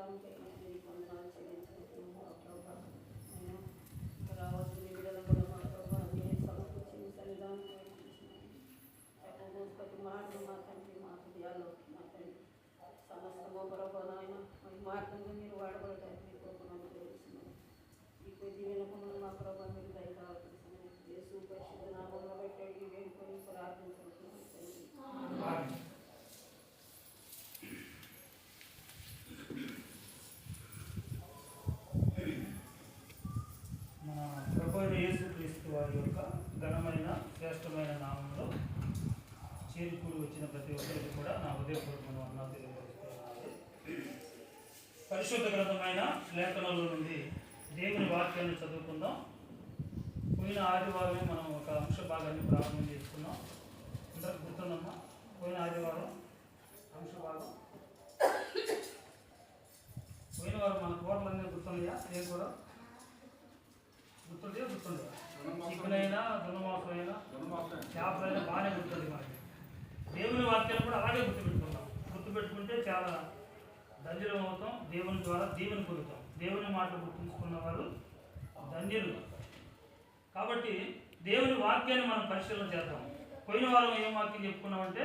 ఉపకారంపై నీకు వందనాలు చెల్లించుకుంటున్నాము ప్రభా. రావాల్సిన బిడ్డలు కూడా మా ప్రభా మీరు సమకూర్చి మీ సన్నిధానం చెప్పబోతు ప్రతి మాటలు మా తండ్రి మా హృదయాల్లో మా తండ్రి సమస్తము ప్రభా నాయన మరి మార్గంగా మీరు వాడబడతారు మీ కోపనాలు తెలుస్తున్నాం. ఈ కొద్ది వినపములు మా ప్రభా మీరు దయకావాల్సిన యేసు పరిశుద్ధ నామంలో పెట్టి అడిగి వేడుకొని ప్రార్థించుకుంటున్నాం తండ్రి. మన ప్రభు యేసుక్రీస్తు వారి యొక్క ఘనమైన శ్రేష్టమైన నామంలో చేరుకూడి వచ్చిన ప్రతి ఒక్కరికి కూడా నా హృదయపూర్వకమైన వందనాలు తెలియజేస్తున్నాను. పరిశుద్ధ గ్రంథమైన లేఖనాల నుండి దేవుని వాక్యాన్ని చదువుకుందాం. పోయిన ఆదివారం మనం ఒక అంశ భాగాన్ని ప్రారంభం చేసుకున్నాం. అందరికి గుర్తుందమ్మా? పోయిన ఆదివారం అంశ భాగం. పోయిన వారం మన కూరలన్నీ గుర్తున్నాయా? ఏం కూర గుర్తుండే? చికెనైనా దున్నమాసమైనా చేపలైనా బాగానే గుర్తుంది మనకి. దేవుని వాక్యాలు కూడా అలాగే గుర్తుపెట్టుకుంటాం. గుర్తుపెట్టుకుంటే చాలా ధన్యులం అవుతాం. దేవుని ద్వారా దీవెన పొందుతాం. దేవుని మాటలు గుర్తుంచుకున్న వారు ధన్యులు. కాబట్టి దేవుని వాక్యాన్ని మనం పరిశీలన చేద్దాం. పోయిన వారం ఏం వాక్యం చెప్పుకున్నామంటే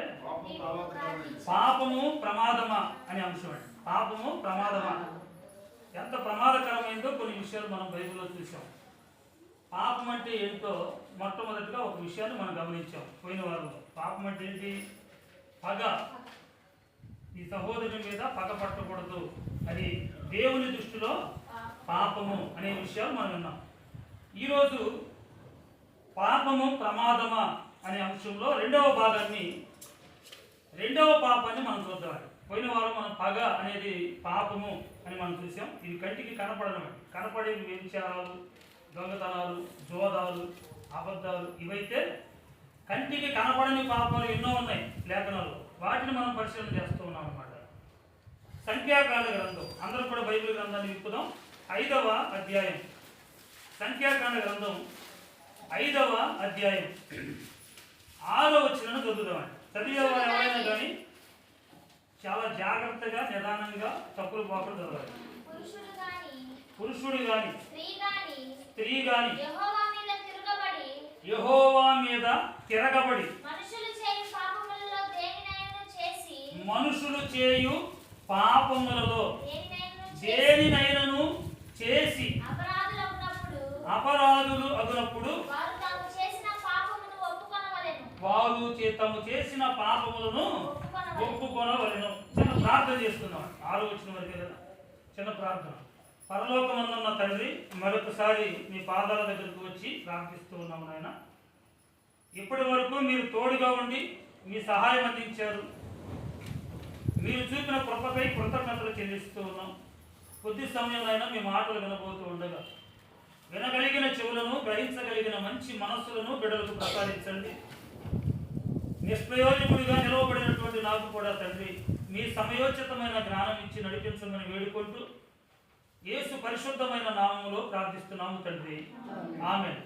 పాపము ప్రమాదమా అనే అంశం అండి. పాపము ప్రమాదమా, ఎంత ప్రమాదకరమైందో కొన్ని విషయాలు మనం బైబిల్లో చూసాం. పాపం అంటే ఏంటో మొట్టమొదటిగా ఒక విషయాన్ని మనం గమనించాం పోయిన వారంలో. పాపం అంటే ఏంటి? పగ. ఈ సహోదరుని మీద పగ పట్టకూడదు, అది దేవుని దృష్టిలో పాపము అనే విషయాలు మనం విన్నాం. ఈరోజు పాపము ప్రమాదమా అనే అంశంలో రెండవ భాగాన్ని, రెండవ పాపాన్ని మనం చూద్దాం. పోయిన వారం మనం పగ అనేది పాపము అని మనం చూసాం. ఇది కంటికి కనపడడం, కనపడే వ్యభిచారాలు, దొంగతనాలు, జోదాలు, అబద్ధాలు, ఇవైతే కంటికి కనపడని పాపాలు ఎన్నో ఉన్నాయి లేఖనాల్లో. వాటిని మనం పరిశీలన చేస్తూ ఉన్నాం అన్నమాట. సంఖ్యాకాండ గ్రంథం, అందరూ కూడా బైబిల్ గ్రంథాన్ని విప్పుదాం. 5వ అధ్యాయం, సంఖ్యాకాండ గ్రంథం 5వ అధ్యాయం 6వ వచనం చదువుదామండి. చదివేవారు ఎవరైనా కానీ చాలా జాగ్రత్తగా నిదానంగా తప్పులు పాపలు చదవాలి. పురుషుడు గాని స్త్రీ గాని యెహోవా మీద తిరగబడి మనుషులు చేయు పాపములలో దేనినైనను చేసి అపరాధులు అగునప్పుడు వారు తాము చేసిన పాపములను ఒప్పుకొనవలెను. చిన్న ప్రార్థన చేసుకుందాం. 6వ వచనం వరకే కదా, చిన్న ప్రార్థన. పరలోకమందున్న తండ్రి, మరొకసారి మీ పాదాల దగ్గరకు వచ్చి ప్రార్థిస్తూ ఉన్నాము నాయన. ఇప్పటి వరకు మీరు తోడుగా ఉండి మీ సహాయం అందించారు. మీరు చూపిన కృపపై కృతజ్ఞతలు చెల్లిస్తూ ఉన్నాం. కొద్ది సమయంలో మీ మాటలు వినబోతూ ఉండగా వినగలిగిన చెవులను, గ్రహించగలిగిన మంచి మనస్సులను బిడ్డలకు ప్రసాదించండి. నిష్ప్రయోజకుడిగా నిలవబడినటువంటి నాకు కూడా తండ్రి మీ సమయోచితమైన జ్ఞానం ఇచ్చి నడిపించమని వేడుకుంటూ యేసు పరిశుద్ధమైన నామములో ప్రార్థిస్తున్నాము తండ్రి, ఆమేన్.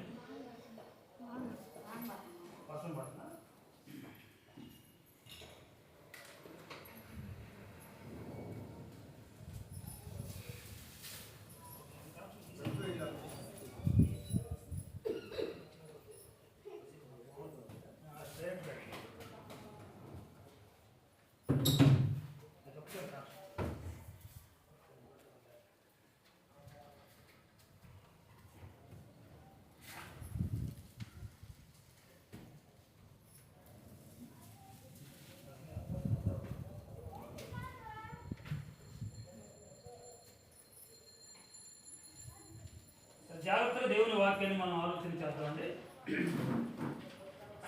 జాగ్రత్తగా దేవుని వాక్యాన్ని మనం ఆలోచన చేద్దామండి.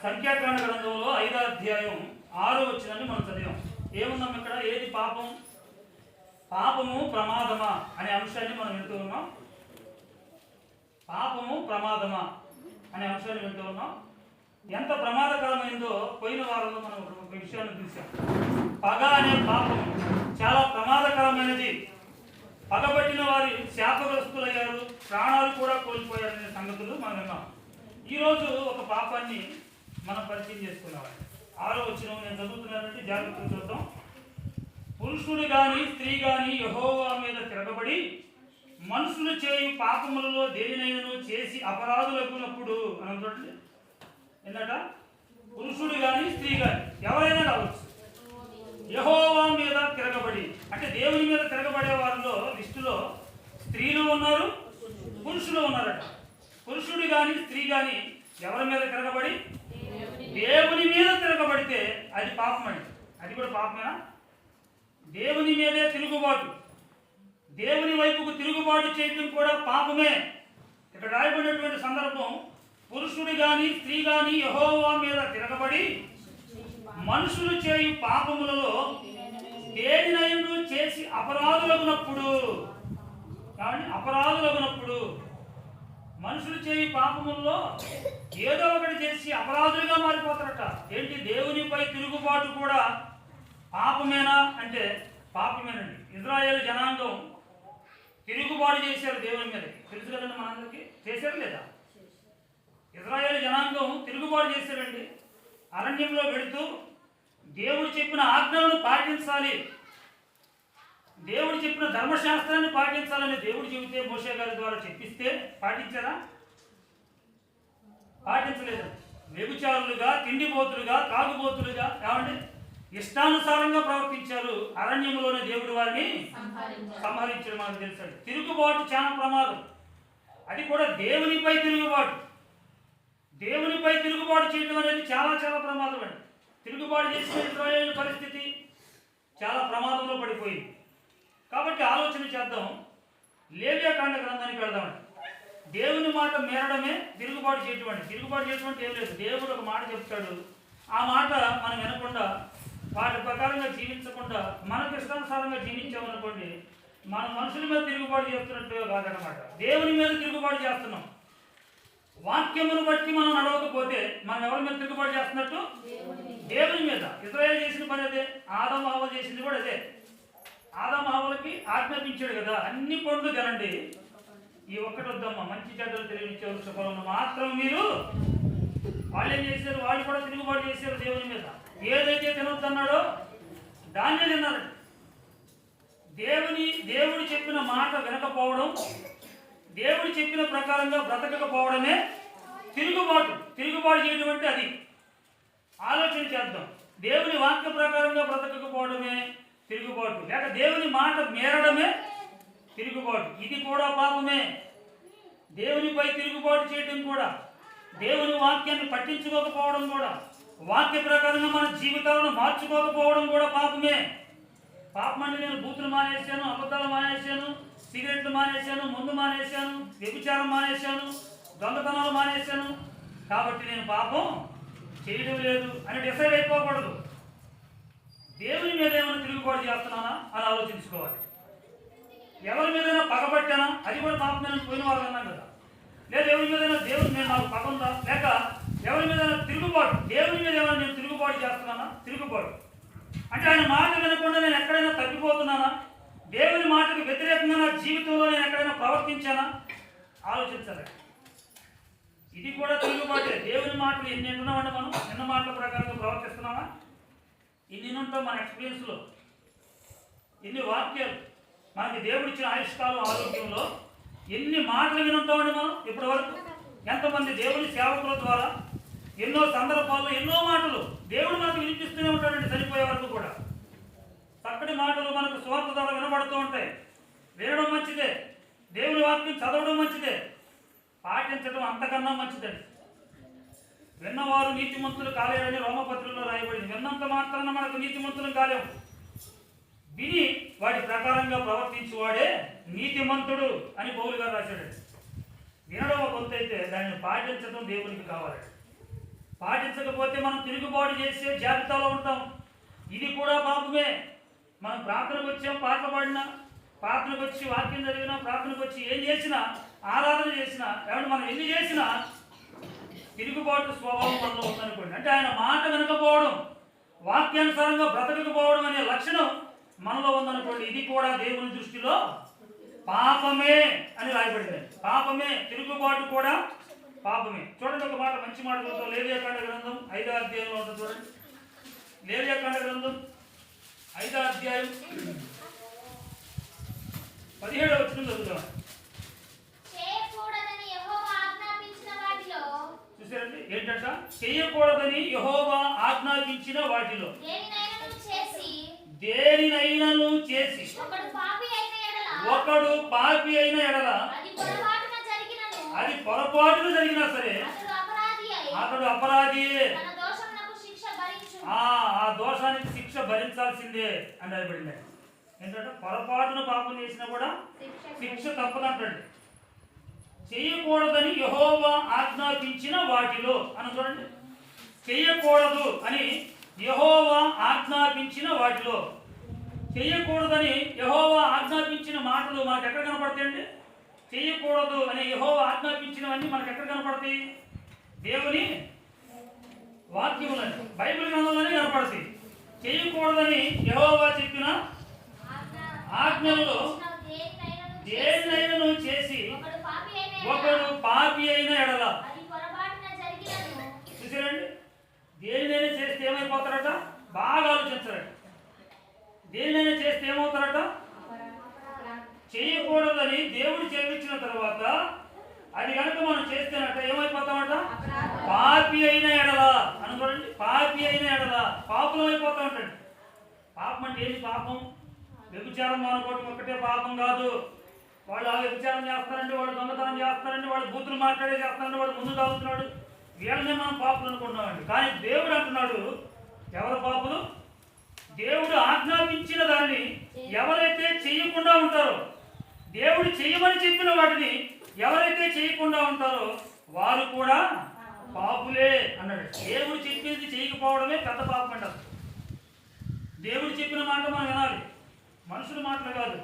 సంఖ్యాకాండ గ్రంథంలో 5వ అధ్యాయం 6వ వచనాన్ని మనం చదివాం. ఏమున్నాం ఇక్కడ? ఏది పాపం? పాపము ప్రమాదమా అనే అంశాన్ని మనం వింటూ ఉన్నాం. పాపము ప్రమాదమా అనే అంశాన్ని వింటూ ఉన్నాం. ఎంత ప్రమాదకరమైందో పోయిన వారంలో మనం ఒక విషయాన్ని చూసాం. పగ అనే పాపం చాలా ప్రమాదకరమైనది. పగబట్టిన వారి శాపగ్రస్తులయ్యారు, ప్రాణాలు కూడా కోల్పోయారనే సంగతులు మనం విన్నాం. ఈరోజు ఒక పాపాన్ని మనం పరిచయం చేసుకున్నామండి. 6వ వచనం నేను చదువుతున్నానంటే జాగ్రత్తగా చూద్దాం. పురుషుడు గాని స్త్రీ గాని యెహోవా మీద తిరగబడి మనుషులు చేయు పాపములలో దేనినైనను చేసి అపరాధులకున్నప్పుడు అని చూడండి. ఏంటట? పురుషుడు గాని స్త్రీ గాని ఎవరైనా కావచ్చు, యెహోవా మీద తిరగబడి అంటే దేవుని మీద తిరగబడే వారిలో లిస్టులో స్త్రీలు ఉన్నారు, పురుషులు ఉన్నారట. పురుషుడు గాని స్త్రీ గాని ఎవరి మీద తిరగబడి దేవుని మీద తిరగబడితే అది పాపం అండి. అది కూడా పాపమేనా? దేవుని మీదే తిరుగుబాటు, దేవుని వైపుకు తిరుగుబాటు చేయడం కూడా పాపమే. ఇక్కడ రాయబడినటువంటి సందర్భం, పురుషుడు గాని స్త్రీ గాని యెహోవా మీద తిరగబడి మనుషులు చేయు పాపములలో దేనినైనా చేసి అపరాధులగునప్పుడు, కానీ అపరాధులగునప్పుడు మనుషులు చేయు పాపముల్లో ఏదో ఒకటి చేసి అపరాధులుగా మారిపోతారట. ఏంటి? దేవునిపై తిరుగుబాటు కూడా పాపమేనా అంటే పాపమేనండి. ఇజ్రాయేల్ జనాంగం తిరుగుబాటు చేశారు దేవుని మీద, తెలుసు కదండి మనందరికీ. చేశారు లేదా? ఇజ్రాయేల్ జనాంగం తిరుగుబాటు చేశారండి. అరణ్యంలో వెళుతూ దేవుడు చెప్పిన ఆజ్ఞలను పాటించాలి, దేవుడు చెప్పిన ధర్మశాస్త్రాన్ని పాటించాలని దేవుడు చెబితే మోషే గారి ద్వారా చెప్పిస్తే పాటించారా? పాటించలేదు. వ్యభిచారులుగా, తిండిపోతులుగా, తాగుబోతులుగా ఏమండి ఇష్టానుసారంగా ప్రవర్తించారు. అరణ్యంలోనే దేవుడు వారిని సంహరించడం మనకు తెలుసండి. తిరుగుబాటు చాలా ప్రమాదం. అది కూడా దేవునిపై తిరుగుబాటు. దేవునిపై తిరుగుబాటు చేయడం అనేది చాలా చాలా ప్రమాదం అండి. తిరుగుబాటు చేసిన ఇశ్రాయేలు పరిస్థితి చాలా ప్రమాదంలో పడిపోయింది. కాబట్టి ఆలోచన చేద్దాం. లేవియాకాండ గ్రంథానికి వెళదామండి. దేవుని మాట మేరడమే తిరుగుబాటు చేయటం అండి. తిరుగుబాటు చేయటం అంటే ఏం లేదు. దేవుడు ఒక మాట చెప్తాడు, ఆ మాట మనం వినకుండా వాటి ప్రకారంగా జీవించకుండా మనకు ఇష్టానుసారంగా జీవించామనుకోండి, మన మనుషుల మీద తిరుగుబాటు చేస్తున్నట్టు కాదనమాట. దేవుని మీద తిరుగుబాటు చేస్తున్నాం. వాక్యమును బట్టి మనం నడవకపోతే మనం ఎవరి మీద తిరుగుబాటు చేస్తున్నట్టు? దేవుని మీద. ఇశ్రాయేలు చేసిన పని అదే, ఆదాము హవ్వ చేసింది కూడా అదే. ఆదాము హవ్వలకి ఆజ్ఞాపించాడు కదా, అన్ని పండ్లు తినండి, ఈ ఒక్కటి వద్దమ్మా, మంచి చెడ్డలు తెలియనిచ్చే వృక్షఫలమును మాత్రం మీరు. వాళ్ళు ఏం చేశారు? వాళ్ళు కూడా తిరుగుబాటు చేశారు దేవుని మీద. ఏదైతే తినొద్దన్నాడో దాన్నే తిన్నారు. దేవుడు చెప్పిన మాట వినకపోవడం, దేవుడు చెప్పిన ప్రకారంగా బ్రతకకపోవడమే తిరుగుబాటు. తిరుగుబాటు చేయడం అంటే అది. ఆలోచన చేద్దాం. దేవుని వాక్య ప్రకారంగా బ్రతకకపోవడమే తిరుగుబాటు, లేక దేవుని మాట మేరడమే తిరుగుబాటు. ఇది కూడా పాపమే. దేవునిపై తిరుగుబాటు చేయడం కూడా, దేవుని వాక్యాన్ని పట్టించుకోకపోవడం కూడా, వాక్య ప్రకారంగా మన జీవితాలను మార్చుకోకపోవడం కూడా పాపమే. పాపం అంటే నేను బూతులు మానేశాను, అబద్ధాలు మానేశాను, సిగరెట్లు మానేశాను, మందు మానేశాను, వ్యభిచారం మానేశాను, దొంగతనాలు మానేశాను, కాబట్టి నేను పాపం చేయడం లేదు అని డిసైడ్ అయిపోకూడదు. దేవుని మీద ఏమైనా తిరుగుబాటు చేస్తున్నానా అని ఆలోచించుకోవాలి. ఎవరి మీదైనా పగబట్టానా? అది కూడా పాపం. నేను పోయిన వాళ్ళు అన్నాం కదా. లేదా ఎవరి మీదైనా దేవుని నేను నాకు పగ ఉందా? లేక ఎవరి మీదైనా తిరుగుబాటు, దేవుని మీద ఏమైనా నేను తిరుగుబాటు చేస్తున్నానా? తిరుగుబాటు అంటే ఆయన మాట వినకుండా నేను ఎక్కడైనా తప్పిపోతున్నానా? దేవుని మాటకు వ్యతిరేకంగా నా జీవితంలో నేను ఎక్కడైనా ప్రవర్తించానా? ఆలోచించాలి. ఇది కూడా తిరుగుబాటే. దేవుని మాటలు ఎన్ని వింటున్నామంటే మనం నిన్న మాటల ప్రకారంగా ప్రవర్తిస్తున్నామా? ఎన్ని ఉంటాం మన ఎక్స్పీరియన్స్లో? ఎన్ని వాక్యాలు మనకి దేవుడు ఇచ్చిన ఆయుష్కాలం, ఆరోగ్యంలో ఎన్ని మాటలు వినుంటామండి మనం ఇప్పటి వరకు? ఎంతమంది దేవుని సేవకుల ద్వారా ఎన్నో సందర్భాల్లో ఎన్నో మాటలు దేవుడు మనకు వినిపిస్తూనే ఉంటాడండి చనిపోయే వరకు కూడా. చక్కటి మాటలు మనకు సువార్త ద్వారా వినబడుతూ ఉంటాయి. వినడం మంచిదే, దేవుని వాక్యం చదవడం మంచిదే, పాటించడం అంతకన్నా మంచిదండి. విన్నవారు నీతిమంతులు కాలేరని రోమపత్రికలో రాయబడింది. విన్నంత మాత్రాన మనకు నీతిమంతులు కాలేము. విని వాటి ప్రకారంగా ప్రవర్తించువాడే నీతిమంతుడు అని పౌలు గారు రాశాడు. వినడం ఒక వంతు అయితే దాన్ని పాటించడం దేవునికి కావాలి. పాటించకపోతే మనం తిరుగుబాటు చేసే జాబితాలో ఉంటాం. ఇది కూడా పాపమే. మనం ప్రార్థనకు వచ్చాం, పాటలు పాడినా, ప్రార్థనకు వచ్చి వాక్యం చదివినా, ప్రార్థనకు వచ్చి ఏం చేసినా, ఆరాధన చేసినా, ఏమంటే మనం ఎన్ని చేసినా తిరుగుబాటు స్వభావం మనలో ఉందనుకోండి. అంటే ఆయన మాట వినకపోవడం, వాక్యానుసారంగా బ్రతకకపోవడం అనే లక్షణం మనలో ఉందనుకోండి. ఇది కూడా దేవుని దృష్టిలో పాపమే అని రాయబడింది. పాపమే. తిరుగుబాటు కూడా పాపమే. చూడండి, ఒక మాట, మంచి మాట చూద్దాం. లేవియాకాండ గ్రంథం 5వ అధ్యాయంలో ఉంటుంది చూడండి. లేవియాకాండ గ్రంథం 5వ అధ్యాయం 17వ వచనం చదువుతాం. చూసారండి ఏంటంట? చేయకూడదని యెహోవా ఆజ్ఞాపించిన వాటిలో దేనినైనను చేసి ఒకడు పాపి అయిన ఎడల అది పొరపాటున జరిగినా సరే అతడు అపరాధి, ఆ దోషానికి శిక్ష భరించాల్సిందే అని రాయబడింది. ఏంటంటే పొరపాటున పాపం చేసినా కూడా శిక్ష తప్పదంటండి. చేయకూడదని యెహోవా ఆజ్ఞాపించిన వాటిలో అని చూడండి. చేయకూడదు అని యెహోవా ఆజ్ఞాపించిన వాటిలో. చేయకూడదని యెహోవా ఆజ్ఞాపించిన మాటలు మనకు ఎక్కడ కనపడతాయండి? చేయకూడదు అని యెహోవా ఆజ్ఞాపించినవన్నీ మనకు ఎక్కడ కనపడతాయి? దేవుని వాక్యములని, బైబిల్ గ్రంథంలోనే కనపడతాయి. చేయకూడదని యెహోవా చెప్పిన ఆజ్ఞలలో దేనినైనను చేసి ఒకడు పాపి అయిన ఎడల. చూసారండి, దేనినైనా చేస్తే ఏమైపోతారట? బాగా ఆలోచించారట. దేనినైనా చేస్తే ఏమవుతారట? చేయకూడదని దేవుడు చెప్పించిన తర్వాత అది కనుక మనం చేస్తేనట ఏమైపోతామట? పాపి అయిన ఎడల అనుకోండి. పాపి అయిన ఎడల పాపులం అయిపోతా ఉంటాడు. పాపం అంటే ఏంటి? పాపం వ్యభిచారం అనుకోవడం ఒక్కటే పాపం కాదు. వాళ్ళు ఆ వ్యభిచారం చేస్తారండి, వాళ్ళు దొంగతనం చేస్తారండి, వాళ్ళు బూతులు మాట్లాడే చేస్తారండి, వాడు ముందు తాగుతున్నాడు, వీళ్ళనే మనం పాపులు అనుకుంటున్నామండి. కానీ దేవుడు అంటున్నాడు, ఎవరు పాపులు? దేవుడు ఆజ్ఞాపించిన దాన్ని ఎవరైతే చేయకుండా ఉంటారో, దేవుడు చేయమని చెప్పిన వాటిని ఎవరైతే చేయకుండా ఉంటారో వారు కూడా పాపులే అన్నాడు. దేవుడు చెప్పింది చేయకపోవడమే పెద్ద పాపం అంటారు. దేవుడు చెప్పిన మాట మనం వినాలి, మనుషుల మాటలు కాదు.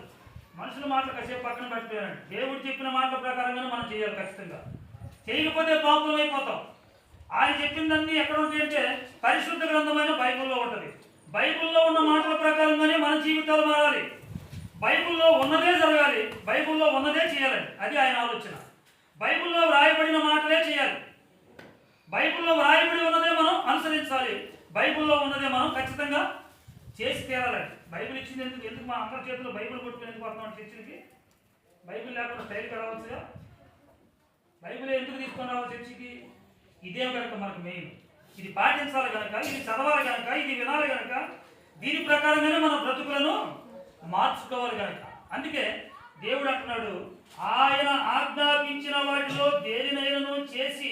మనుషుల మాటలు కాసేపు పక్కన పెట్టిపోయాడు. దేవుడు చెప్పిన మాటల ప్రకారంగానే మనం చేయాలి ఖచ్చితంగా. చేయకపోతే పాపులం అయిపోతాం. ఆయన చెప్పిందన్నీ ఎక్కడ ఉంటాయంటే పరిశుద్ధ గ్రంథమైన బైబిల్లో ఉంటుంది. బైబిల్లో ఉన్న మాటల ప్రకారంగానే మన జీవితాలు మారాలి. బైబిల్లో ఉన్నదే జరగాలి, బైబిల్లో ఉన్నదే చేయాలండి. అది ఆయన ఆలోచన. బైబిల్లో వ్రాయబడిన మాటలే చేయాలి. బైబిల్లో వ్రాయబడి ఉన్నదే మనం అనుసరించాలి. బైబిల్లో ఉన్నదే మనం ఖచ్చితంగా చేసి తీరాలండి. బైబిల్ ఇచ్చింది ఎందుకు మా అందరి చేతిలో బైబిల్ కొట్టుకుని ఎందుకు వస్తున్నాం చర్చికి? బైబిల్ లేకుండా స్టైల్గా రావచ్చుగా. బైబిల్ ఎందుకు తీసుకొని రావాలి చర్చికి? ఇదే కనుక మనకు మెయిన్. ఇది పాటించాలి కనుక, ఇది చదవాలి కనుక, ఇది వినాలి కనుక, దీని ప్రకారంగానే మన బ్రతుకులను మార్చుకోవాలి కనుక. అందుకే దేవుడు అంటున్నాడు, ఆయన ఆజ్ఞాపించిన వాటిలో దేనినైనను చేసి,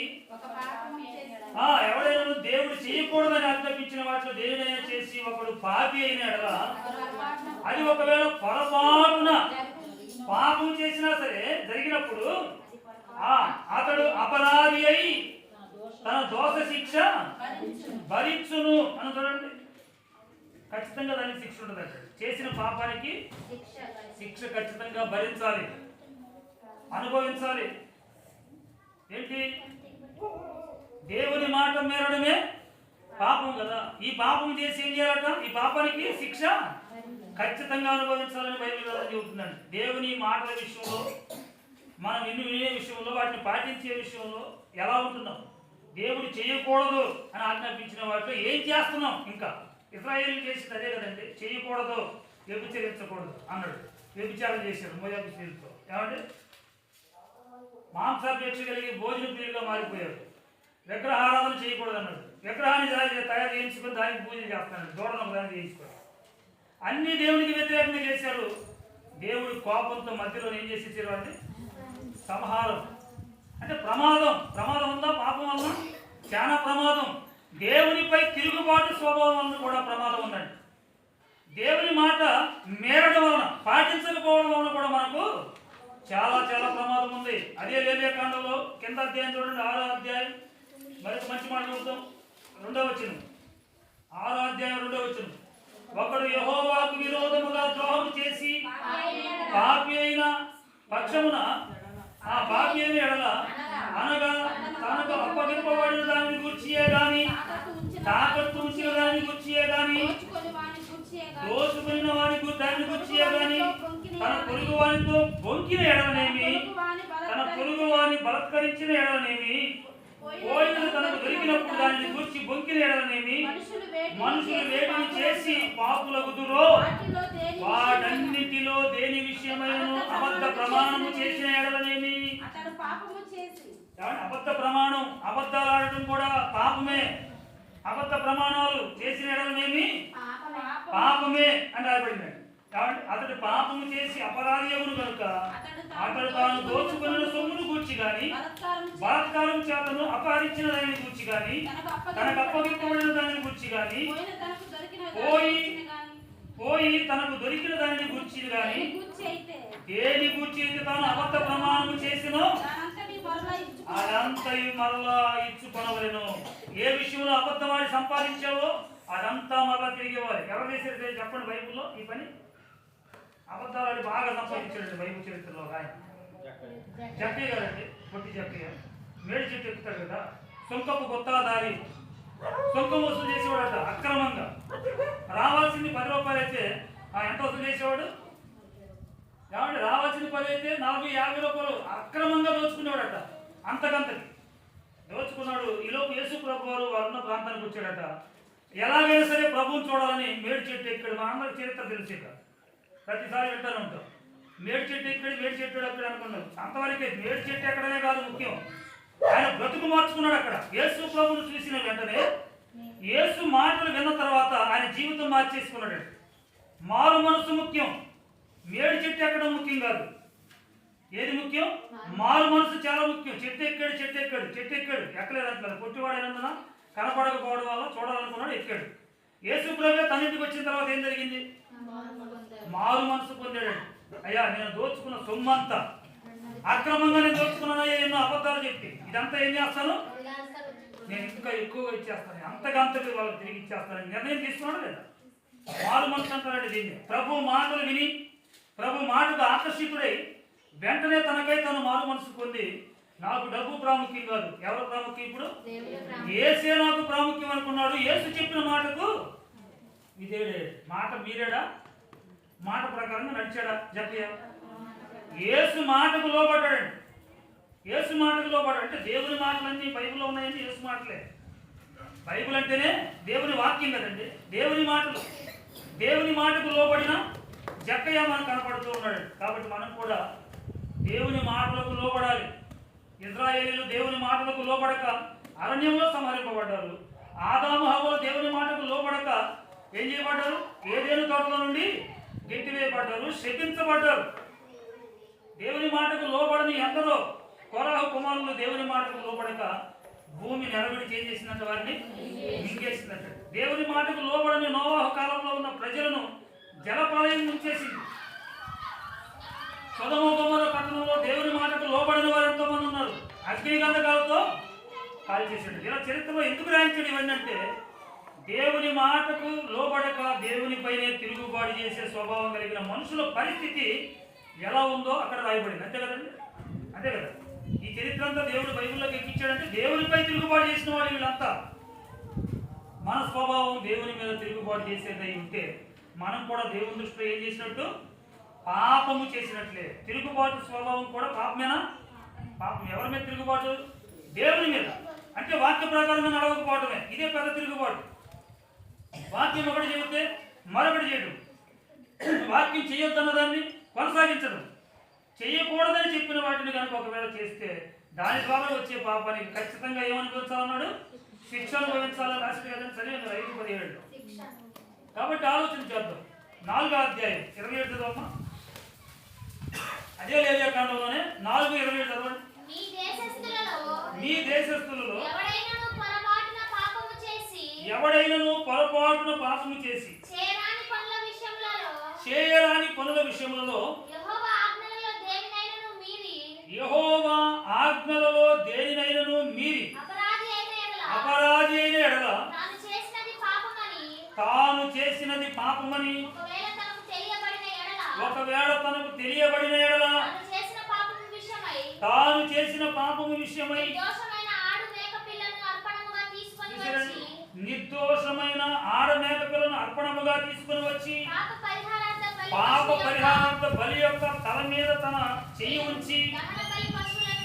ఎవడైనా దేవుడు చేయకూడదని ఆజ్ఞాపించిన వాటిలో దేనినైనా చేసి ఒకడు పాపి అయిన ఎడల, అది ఒకవేళ పొరపాటున పాపం చేసినా సరే జరిగినప్పుడు అతడు అపరాధి అయి తన దోష శిక్ష భరించును అని చూడండి. ఖచ్చితంగా దానికి శిక్ష ఉంటుంది. చేసిన పాపానికి శిక్ష ఖచ్చితంగా భరించాలి, అనుభవించాలి. ఏంటి? దేవుని మాట మేరడమే పాపం కదా. ఈ పాపం చేసి ఏం చేయాలట? ఈ పాపానికి శిక్ష ఖచ్చితంగా అనుభవించాలని బైబిల్ చెబుతుందండి. దేవుని మాటల విషయంలో, మనం వినే విషయంలో, వాటిని పాటించే విషయంలో ఎలా ఉంటున్నాం? దేవుడు చేయకూడదు అని ఆజ్ఞాపించిన వాటిలో ఏం చేస్తున్నాం? ఇంకా ఇశ్రాయేలు చేసింది అదే కదండి. చేయకూడదు, వ్యభిచరించకూడదు అన్నాడు. వ్యభిచారం చేశారు మోయాబు స్త్రీలతో. ఏమంటే మాంసాపేక్ష కలిగి భోజన ప్రియులుగా మారిపోయారు. విగ్రహారాధన చేయకూడదు అన్నాడు. విగ్రహాన్ని తయారు చేయించుకొని దానికి పూజ చేస్తాడు. దూడను దాన్ని చేయించుకొని అన్ని దేవునికి వ్యతిరేకంగా చేశారు. దేవుడి కోపంతో మధ్యలో ఏం చేసేసారు అంటే సంహారం. అంటే ప్రమాదం. ప్రమాదం ఉందా? పాపం వలన చాలా ప్రమాదం. దేవునిపై తిరుగుబాటు స్వభావం వలన కూడా ప్రమాదం ఉందండి. దేవుని మాట మేరడం వలన, పాటించకపోవడం వలన కూడా మనకు చాలా చాలా ప్రమాదం ఉంది. అదే లేవియాకాండంలో కింద అధ్యాయం చూడండి, 6వ అధ్యాయం. మరొక మంచి మాట చూద్దాం, 2వ వచనం. 6వ అధ్యాయం 2వ వచనం. ఒకడు యెహోవాకు విరోధముగా ద్రోహం చేసి పాపి అయిన పక్షమున, ఆ పాపి అయిన ఎడల అనగా తనకు అప్పగింపబడిన దానిని గూర్చియే గాని, తాకట్టు ఉంచిన దానిని గూర్చియే గాని, దోచుకున్న వాని దానిని గూర్చియే గాని, తన పొరుగు వానితో బొంకిన ఎడలనేమి, తన పొరుగు వాని బలత్కరించిన ఎడలనేమి, పోయిన తనకు దొరికినప్పుడు దానిని గూర్చి బొంకిన ఎడలనేమి, మనుషులు వేటిని చేసి పాపులగుదురో విషయమైనను అబద్ధ ప్రమాణము చేసిన ఎడలనేమి. అతడు పాపము చేసి అబద్ధ ప్రమాణం, అబద్ధాలు ఆడటం కూడా పాపమే. అబద్ధ ప్రమాణాలు చేసిన ఎడలనేమి పాపమే అని రాయబడింది. కాబట్టి అతడు పాపము చేసి అపరాధమును కనుక అతడు తాను దోచుకున్న సొమ్మును గూర్చి గాని బలాత్కారం చేతను అపహరించిన దానిని గూర్చి గాని తనకు అప్పగింపబడిన దానిని గూర్చి గాని పోయి తనకు దొరికిన దానిని గూర్చి గాని దేని గూర్చి అయితే తాను అబద్ధ ప్రమాణము చేసినో అదంతయు మరలా ఇచ్చుకొనవలెను. ఏ విషయంలో అబద్ధమాడి సంపాదించావో అదంతా మరలా తిరిగేవారు. ఎవరు చేశారు చెప్పండి బైబిల్లో ఈ పని? అబద్ధాలు బాగా సంపాదించాడు బైబిల్ చరిత్రలో ఆయన జక్కయ్య గారండి. పొట్టి జక్కయ్య మేడి చెట్టు ఎక్కుతాడు కదా, సొంకపు గొత్తాదారి, సొంకం వసూలు చేసేవాడట అక్రమంగా. రావాల్సింది 10 రూపాయలు అయితే ఎంత వసూలు చేసేవాడు? కాబట్టి రావాల్సింది 10 అయితే 40-50 రూపాయలు అక్రమంగా దోచుకునేవాడట. అంతకంతకి దోచుకున్నాడు. ఈలోపు యేసు ప్రభు వారు వారున్న ప్రాంతానికి వచ్చాడట. ఎలాగైనా సరే ప్రభువుని చూడాలని మేడి చెట్టు ఎక్కడ, మా అందరి చరిత్ర తెలిసి ప్రతిసారి వింటాను ఉంటాం. మేడి చెట్టు ఎక్కడ, మేడి చెట్టు ఎక్కడ అనుకున్నాడు. అంతవరకే మేడి చెట్టు ఎక్కడనే కాదు ముఖ్యం, ఆయన బ్రతుకు మార్చుకున్నాడు. అక్కడ యేసు ప్రభువును చూసిన వెంటనే యేసు మాటలు విన్న తర్వాత ఆయన జీవితం మార్చేసుకున్నాడు. మారు మనసు ముఖ్యం, మేడి చెట్టు ఎక్కడం ముఖ్యం కాదు. ఏది ముఖ్యం? మారు మనసు చాలా ముఖ్యం. చెట్టు ఎక్కాడు, చెట్టు ఎక్కాడు, చెట్టు ఎక్కాడు, ఎక్కలేదంటున్నారు. పొట్టివాడైనందున కనపడకపోవడం వల్ల చూడాలనుకున్నాడు, ఎక్కాడు. యేసు ప్రభువే తన ఇంటికి వచ్చిన తర్వాత ఏం జరిగింది? మారు మనసు పొందాడు. అయ్యా నేను దోచుకున్న సొమ్మంతా అక్రమంగా నేను దోచుకున్నానయ్యా, ఎన్నో అబద్ధాలు చెప్పి ఇదంతా ఏం చేస్తాను, నేను ఇంకా ఎక్కువగా ఇచ్చేస్తాను, అంతగా వాళ్ళకి తిరిగి ఇచ్చేస్తానని నిర్ణయం తీసుకున్నాడు లేదా? మారు మనసు అంటారండి దీన్ని. ప్రభు మాటలు విని ప్రభు మాటకు ఆకర్షితుడై వెంటనే తనకై తను మారు మనసు పొంది, నాకు డబ్బు ప్రాముఖ్యం కాదు, ఎవరు ప్రాముఖ్యం? ఇప్పుడు యేసే నాకు ప్రాముఖ్యం అనుకున్నాడు. యేసు చెప్పిన మాటకు ఇదేడే మాట మీరేడా? మాట ప్రకారంగా నడిచాడా జక్కయ్య? యేసు మాటకు లోబడ్డాడు. యేసు మాటకు లోబడ్డాడు అంటే దేవుని మాటలన్నీ బైబిల్లో ఉన్నాయని యేసు మాటలే. బైబిల్ అంటేనే దేవుని వాక్యం కదండి, దేవుని మాటలు. దేవుని మాటకు లోబడిన జక్కయ్య మనకు కనపడుతూ ఉన్నాడు. కాబట్టి మనం కూడా దేవుని మాటలకు లోబడాలి. ఇశ్రాయేలీయులు దేవుని మాటలకు లోబడక అరణ్యంలో సంహరింపబడ్డారు. ఆదాము హవ్వలు దేవుని మాటకు లోబడక ఏం చేయబడ్డారు? ఏదేను తోటలో నుండి గెంటివేయబడ్డారు, శపించబడ్డారు. దేవుని మాటకు లోబడని ఎందరో కోరాహు కుమారులు దేవుని మాటకు లోబడక భూమి నెరవేడి చేసేసినట్టు వారిని మింగేసినట్టు. దేవుని మాటకు లోబడని నోవాహు కాలంలో ఉన్న ప్రజలను జలప్రళయం ముంచేసింది. సొదొమ గొమొర్రా పట్టణంలో దేవుని మాటకు లోబడిన వారు ఎంతోమంది ఉన్నారు, అగ్ని గంధకాలతో కాల్చేసాడు. ఇలా చరిత్రలో ఎందుకు రాయించాడు ఇవన్నీ అంటే, దేవుని మాటకు లోబడక దేవునిపైనే తిరుగుబాటు చేసే స్వభావం కలిగిన మనుషుల పరిస్థితి ఎలా ఉందో అక్కడ రాయబడింది. అంతే కదండి, అంతే కదా. ఈ చరిత్ర అంతా దేవుడు బైబిల్లోకి ఎక్కించాడంటే దేవునిపై తిరుగుబాటు చేసిన వాళ్ళు వీళ్ళంతా. మన స్వభావం దేవుని మీద తిరుగుబాటు చేసేదై ఉంటే మనం కూడా దేవుని దృష్టిలో ఏం చేసినట్టు? పాపము చేసినట్లే. తిరుగుబాటు స్వభావం కూడా పాపమేనా? పాపం. ఎవరి మీద తిరుగుబాటు? దేవుని మీద. అంటే వాక్య ప్రకారంగా నడవకపోవటమే, ఇదే పెద్ద తిరుగుబాటు. వాక్యం ఒకటి చెబితే మరొకటి చేయడం, వాక్యం చేయొద్దన్న దాన్ని కొనసాగించడం, చేయకూడదని చెప్పిన వాటిని కనుక ఒకవేళ చేస్తే దాని ద్వారా వచ్చే పాపానికి ఖచ్చితంగా ఏమనుభవించాలన్నాడు? శిక్ష అనుభవించాలని రాసి కదండి, చదివాను 5:17. కాబట్టి ఆలోచన చేద్దాం. 4వ అధ్యాయం 27 చదవమ్మా. అదే లేవియా కాండంలోనే 4:27 చదవండి. మీ దేశస్థులలో ఎవడైనను పొరపాటున పాపము చేసి చేయరాని పనుల విషయములలో యెహోవా ఆజ్ఞలలో దేనినైనను మీరి అపరాధి అయిన ఎడల తాను చేసినది పాపమని ఒకవేళ తనకు తెలియబడిన ఎడల తాను చేసిన పాపము విషయమై నిర్దోషమైన ఆడ మేకలను అర్పణముగా తీసుకుని వచ్చి పాప పరిహారార్థ బలి యొక్క తల మీద తన చెయ్యి ఉంచి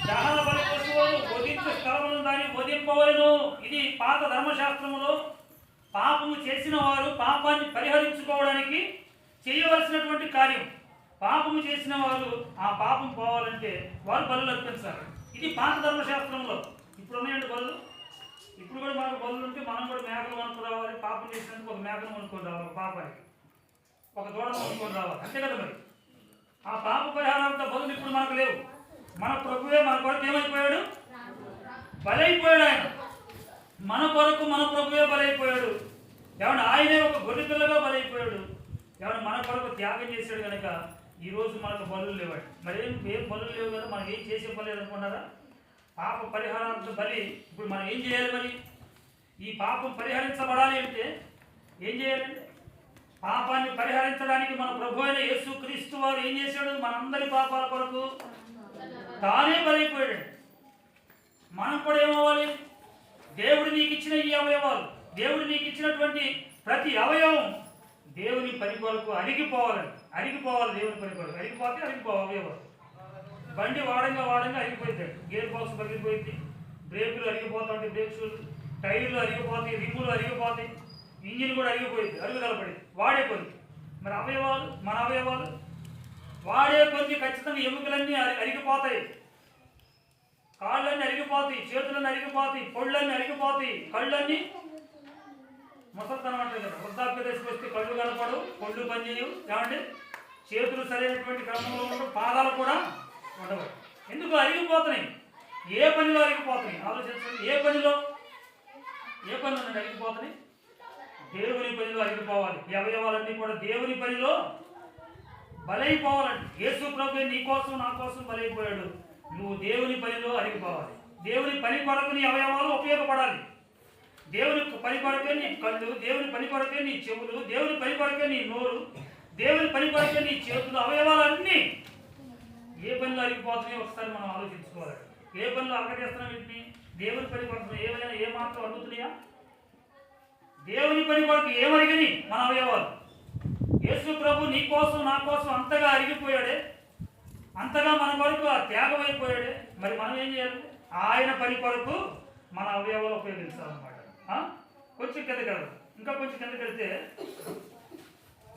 దహన బలి పశువులను వధించే స్థలమును దాన్ని వధింపవలెను. ఇది పాత ధర్మశాస్త్రములో పాపము చేసిన వారు పాపాన్ని పరిహరించుకోవడానికి చేయవలసినటువంటి కార్యం. పాపము చేసిన వారు ఆ పాపం పోవాలంటే వారు బలులు అర్పించాలి. ఇది పాత ధర్మశాస్త్రంలో. ఇప్పుడు ఉన్నాయండి బలులు. ఇప్పుడు కూడా మనకు బలులు ఉంటే మనం కూడా మేకలు కొనుక్కు రావాలి. పాపం చేసినందుకు ఒక మేకను కొనుక్కొని రావాలి, పాపానికి ఒక దూడను కొనుక్కొని రావాలి, అంతే కదా. మరి ఆ పాప పరిహారాలతో బదులు ఇప్పుడు మనకు లేవు. మన ప్రభువే మన కొరకు ఏమైపోయాడు? బలైపోయాడు. ఆయన మన కొరకు మన ప్రభువే బలైపోయాడు. ఏమన్నా ఆయనే ఒక గొర్రె పిల్లగా బలైపోయాడు. ఏమన్నా మన కొరకు త్యాగం చేశాడు కనుక ఈరోజు మనకు బలులు లేవాడు. మరి ఏం బలులు లేవు కదా, మనం ఏం చేసే పని లేదనుకున్నారా? పాప పరిహారాలతో బలి. ఇప్పుడు మనం ఏం చేయాలి? మరి ఈ పాపం పరిహరించబడాలి అంటే ఏం చేయాలండి? పాపాన్ని పరిహరించడానికి మన ప్రభు అయిన యేసు క్రీస్తు వారు ఏం చేశాడు? మనందరి పాపాల కొరకు తానే బలైపోయాడు. మనం కూడా ఏమవ్వాలి? దేవుడు నీకు ఇచ్చిన ఈ అవయవాలు, దేవుడు నీకు ఇచ్చినటువంటి ప్రతి అవయవం దేవుని పని కొరకు అరిగిపోవాలని, అరిగిపోవాలి. దేవుని పని కొరకు అరిగిపోతే అరిగిపోవాలి అవయవాలు. బండి వాడంగా అరిగిపోయింది. గేర్ బాక్స్ పగిలిపోయింది, బ్రేకులు అరిగిపోతాయి, బ్రేక్స్ టైర్లు అరిగిపోతాయి, రిమ్ములు అరిగిపోతాయి, ఇంజిన్ కూడా అరిగిపోయింది, అరుగుదల పడింది. వాడే కొద్ది మరి అవయవాలు, మన అవయవాలు వాడే కొద్ది ఖచ్చితంగా ఎముకలన్నీ అరిగిపోతాయి, కాళ్ళన్నీ అరిగిపోతాయి, చేతులన్నీ అరిగిపోతాయి, పొళ్ళన్నీ అరిగిపోతాయి, కళ్ళన్నీ ముసల్తనం అంటే కదా. వృద్ధాప్య దశకు వస్తే కళ్ళు కనపడు, పొళ్ళు పనిచేయవు. ఏమంటే చేతులు సరైనటువంటి క్రమంలో ఉండవు, పాదాలు కూడా ఉండవు. ఎందుకు అరిగిపోతున్నాయి? ఏ పనిలో అరిగిపోతున్నాయి? ఆలోచించండి. ఏ పనిలో అరిగిపోతున్నాయి? దేవుని పనిలో అరిగిపోవాలి. ఈ అవయవాలన్నీ కూడా దేవుని పనిలో బలైపోవాలండి. యేసు ప్రభువే నీ కోసం నా కోసం బలైపోయాడు. నువ్వు దేవుని పనిలో అరిగిపోవాలి. దేవుని పని కొరకు నీ అవయవాలు ఉపయోగపడాలి. దేవుని పని కొరకే నీ కళ్ళు, దేవుని పని కొరకే నీ చెవులు, దేవుని పని కొరకే నీ నోరు, దేవుని పని కొరకే నీ చేతులు, అవయవాలన్నీ ఏ పనిలో అరిగిపోతున్నాయో ఒకసారి మనం ఆలోచించుకోవాలి. ఏ పనిలో అరగజేస్తున్నాం వీటిని? దేవుని పని కొరకు ఏమైనా ఏ మాత్రం అరుగుతున్నాయా? దేవుని పని కొరకు ఏమరిగని మన అవయవాలు. యేసు ప్రభు నీ కోసం నా కోసం అంతగా అరిగిపోయాడే, అంతగా మన కొరకు ఆ త్యాగం అయిపోయాడే. మరి మనం ఏం చేయాలి? ఆయన పని కొరకు మన అవయవాలు ఉపయోగించాలన్నమాట. కొంచెం కిందకి వెళ్దాం. ఇంకా కొంచెం కిందకి వెళ్తే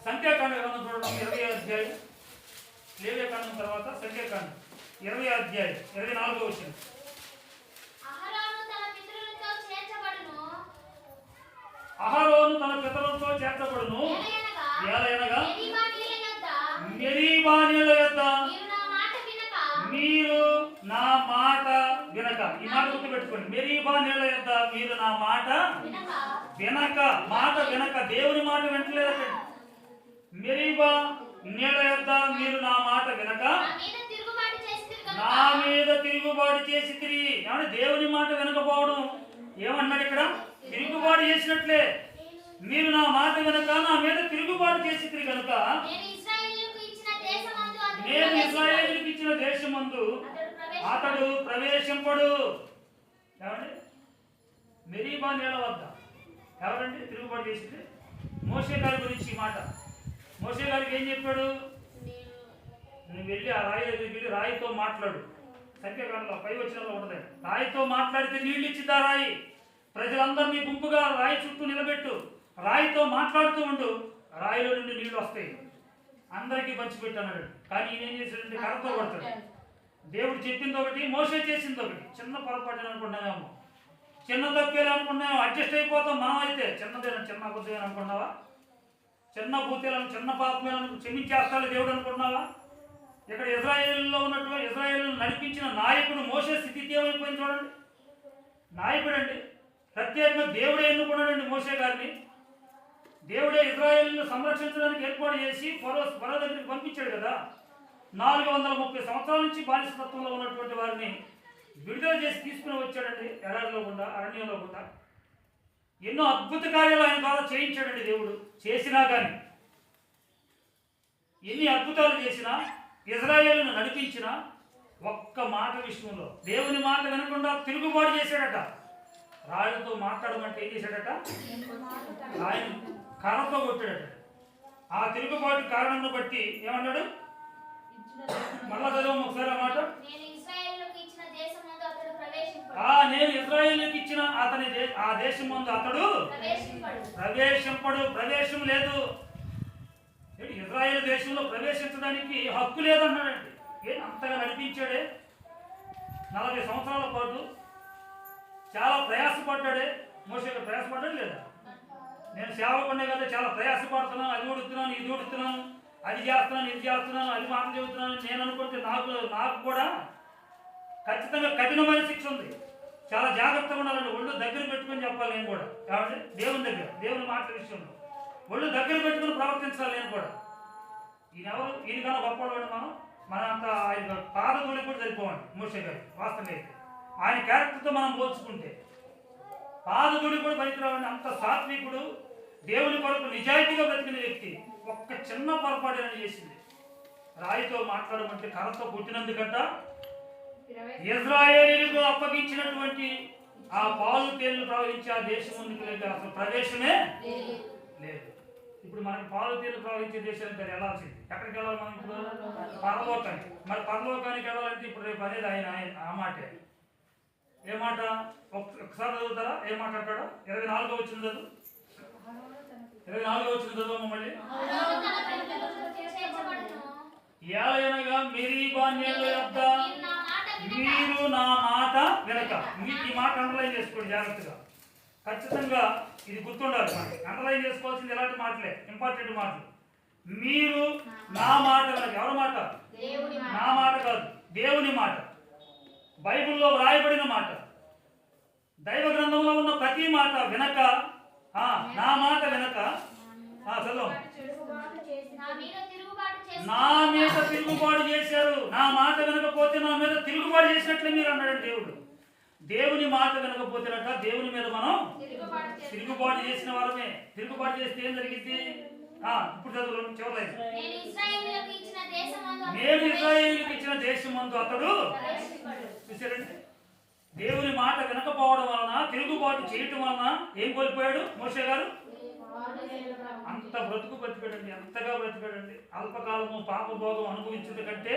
సంఖ్యాకాండం ఏమన్నా చూడడం 20వ అధ్యాయం, లేవ్యకాండం తర్వాత సంఖ్యాకాండం 20వ అధ్యాయం 24వ వచనం. అహరోను తన పితరులతో చేర్చబడును, ఏలయనగా మెరీబా నీళ్ల యొద్ద మీరు నా మాట వినక. ఈ మాట గుర్తుపెట్టుకోండి. మెరీబా నీళ్ల యొద్ద మీరు నా మాట వినక. మాట వినక, దేవుని మాట వినట్లేదండి. మెరీబా నీళ్ల యొద్ద మీరు నా మాట వినక నా మీద తిరుగుబాటు చేసి తిరిగి. ఏమంటే దేవుని మాట వినకపోవడం ఏమన్నాడు ఇక్కడ? తిరుగుబాటు చేసినట్లే. మీరు నా మాట వినక నా మీద తిరుగుబాటు చేసి తిరిగి కనుక నేను ఇశ్రాయేలుకు ఇచ్చిన దేశమందు అతడు ప్రవేశింపడు. ఏమండి? మెరీబా నీళ్ల వద్ద ఎవరండి తిరుగుబాటు చేసింది? మోషే గారి గురించి ఈ మాట. మోషే గారికి ఏం చెప్పాడు? నువ్వు వెళ్ళి ఆ రాయి దగ్గరికి వెళ్ళి రాయితో మాట్లాడు. సంఖ్యాకాండంలో 5వ వచనంలో ఉంటుంది. రాయితో మాట్లాడితే నీళ్ళు ఇచ్చిద్దా రాయి? ప్రజలందరినీ గుంపుగా రాయి చుట్టూ నిలబెట్టు, రాయితో మాట్లాడుతూ ఉండు, రాయిలో నుండి నీళ్లు వస్తాయి, అందరికీ పంచిపెట్టు అన్నాడు. కానీ ఈయన ఏం చేశాడంటే కర్రతో కొడతాడు. దేవుడు చెప్పింది ఒకటి, మోషే చేసింది ఒకటి. చిన్న పొరపాటు అనుకున్నామేమో, చిన్న తప్పేలు అనుకున్నామో, అడ్జస్ట్ అయిపోతాం. మనం అయితే చిన్న అబద్ధం అనుకున్నావా? చిన్న భూతేలను, చిన్న పాపమేలను క్షమించేస్తాడు దేవుడు అనుకున్నావా? ఇక్కడ ఇజ్రాయేలులో ఉన్నటువంటి ఇజ్రాయేలును నడిపించిన నాయకుడు మోషే స్థితి ఏమైపోయింది చూడండి. నాయకుడు అండి, ప్రత్యేకంగా దేవుడే ఎన్నుకున్నాడండి మోషే గారిని. దేవుడే ఇజ్రాయేలును సంరక్షించడానికి ఏర్పాటు చేసి ఫరో దగ్గరికి పంపించాడు కదా. 430 సంవత్సరాల నుంచి బానిసత్వంలో ఉన్నటువంటి వారిని విడుదల చేసి తీసుకుని వచ్చాడండి. ఎడారిలో గుండా, అరణ్యంలో గుండా ఎన్నో అద్భుత కార్యాలు ఆయన ద్వారా చేయించాడండి దేవుడు. చేసినా కానీ, ఎన్ని అద్భుతాలు చేసినా, ఇజ్రాయేలును నడిపించిన ఒక్క మాట విషయంలో దేవుని మాట వినకుండా తిరుగుబాటు చేశాడట. రాళ్ళతో మాట్లాడమంటే ఏం చేశాడట? ఆయన కర్రతో కొట్టాడట. ఆ తిరుగుబాటు కారణాన్ని బట్టి ఏమన్నాడు? మళ్ళా చదవం ఒకసారి ఆ మాట. నేను ఇజ్రాయేలుకి ఇచ్చిన అతని ఆ దేశం ముందు అతడు ప్రవేశింపడు. ప్రవేశం లేదు. ఇజ్రాయేల్ ఇజ్రాయేల్ దేశంలో ప్రవేశించడానికి హక్కు లేదన్నాడండి. అంతగా నడిపించాడే, 40 సంవత్సరాల పాటు చాలా ప్రయాసపడ్డాడే. మోషే ప్రయాసపడ్డాడు లేదా? నేను సేవకునే కదా, చాలా ప్రయాసపడుతున్నాను, అది ఉడుతున్నాను, ఇది ఉడుతున్నాను, అది చేస్తున్నాను, ఇది చేస్తున్నాను, అది మాట చెబుతున్నాను నేను అనుకుంటే నాకు కూడా ఖచ్చితంగా కఠినమైన శిక్ష ఉంది. చాలా జాగ్రత్తగా ఉండాలండి. ఒళ్ళు దగ్గర పెట్టుకొని చెప్పాలి నేను కూడా. కాబట్టి దేవుని దగ్గర, దేవుని మాటల విషయంలో ఒళ్ళు దగ్గర పెట్టుకుని ప్రవర్తించాలి నేను కూడా. ఈయనకన్నా గొప్పవాడు మనం అంత ఆయన పాదధూళి కూడా సరిపోవండి. మోషే గారు వాస్తవంగా అయితే ఆయన క్యారెక్టర్తో మనం పోల్చుకుంటే పాదధూళి కూడా పనికిరావండి. అంత సాత్వికుడు, దేవుని కొరకు నిజాయితీగా బ్రతికిన వ్యక్తి ఒక్క చిన్న పొరపాటు చేసింది. రాయితో మాట్లాడమంటే కర్రతో కొట్టినందుకంట ఇజ్రాయేలీయులకు అప్పగించినటువంటి ఆ పాలు తేళ్లు ప్రవహించి ఆ దేశం ముందుకు లేదు, అసలు ప్రవేశమే లేదు. ఇప్పుడు మనకి పాలు తేళ్లు ప్రవహించే దేశానికి వెళ్ళాల్సింది. ఎక్కడికి వెళ్ళాలి మనం ఇప్పుడు? పరలోకానికి. మరి పరలోకానికి వెళ్ళాలంటే ఇప్పుడు రేపు అనేది ఆయన ఆ మాటే. ఏ మాట? ఒకసారి చదువుతారా? ఏ మాట అంటాడో? 24వ వచ్చింది చదువు. 24వ వచ్చింది చదువు మళ్ళీ. ఏలయనగా మెరీబా నీళ్ల యొద్ద మీరు నా మాట వినక. మీకు ఈ మాట అండర్లైన్ చేసుకోండి జాగ్రత్తగా. ఖచ్చితంగా ఇది గుర్తుండాలి. మనకి అండర్లైన్ చేసుకోవాల్సింది ఎలాంటి మాటలే, ఇంపార్టెంట్ మాటలు. మీరు నా మాట వినక. ఎవరి మాట? నా మాట కాదు, దేవుని మాట. బైబిల్లో వ్రాయబడిన మాట, దైవ గ్రంథంలో ఉన్న ప్రతి మాట వినక, నా మాట వినక చదువు. నా మీద తిరుగుబాటు చేశారు. నా మాట వినకపోతే నా మీద తిరుగుబాటు చేసినట్లే మీరు అన్నాడు దేవుడు. దేవుని మాట వినకపోతేనట దేవుని మీద మనం తిరుగుబాటు చేసిన వారమే. తిరుగుబాటు చేస్తే ఏం జరిగింది? ఇప్పుడు చదువు చివరి. నేను ఇశ్రాయేలుకు ఇచ్చిన దేశం మందు అతడు చూసారండి. దేవుని మాట వినకపోవడం వలన, తిరుగుబాటు చేయటం వలన ఏం కోల్పోయాడు మోషే గారు? అంత బ్రతుకు బ్రతికాడండి, అంతగా బ్రతికాడండి. అల్పకాలము పాపభోగం అనుభవించడం కంటే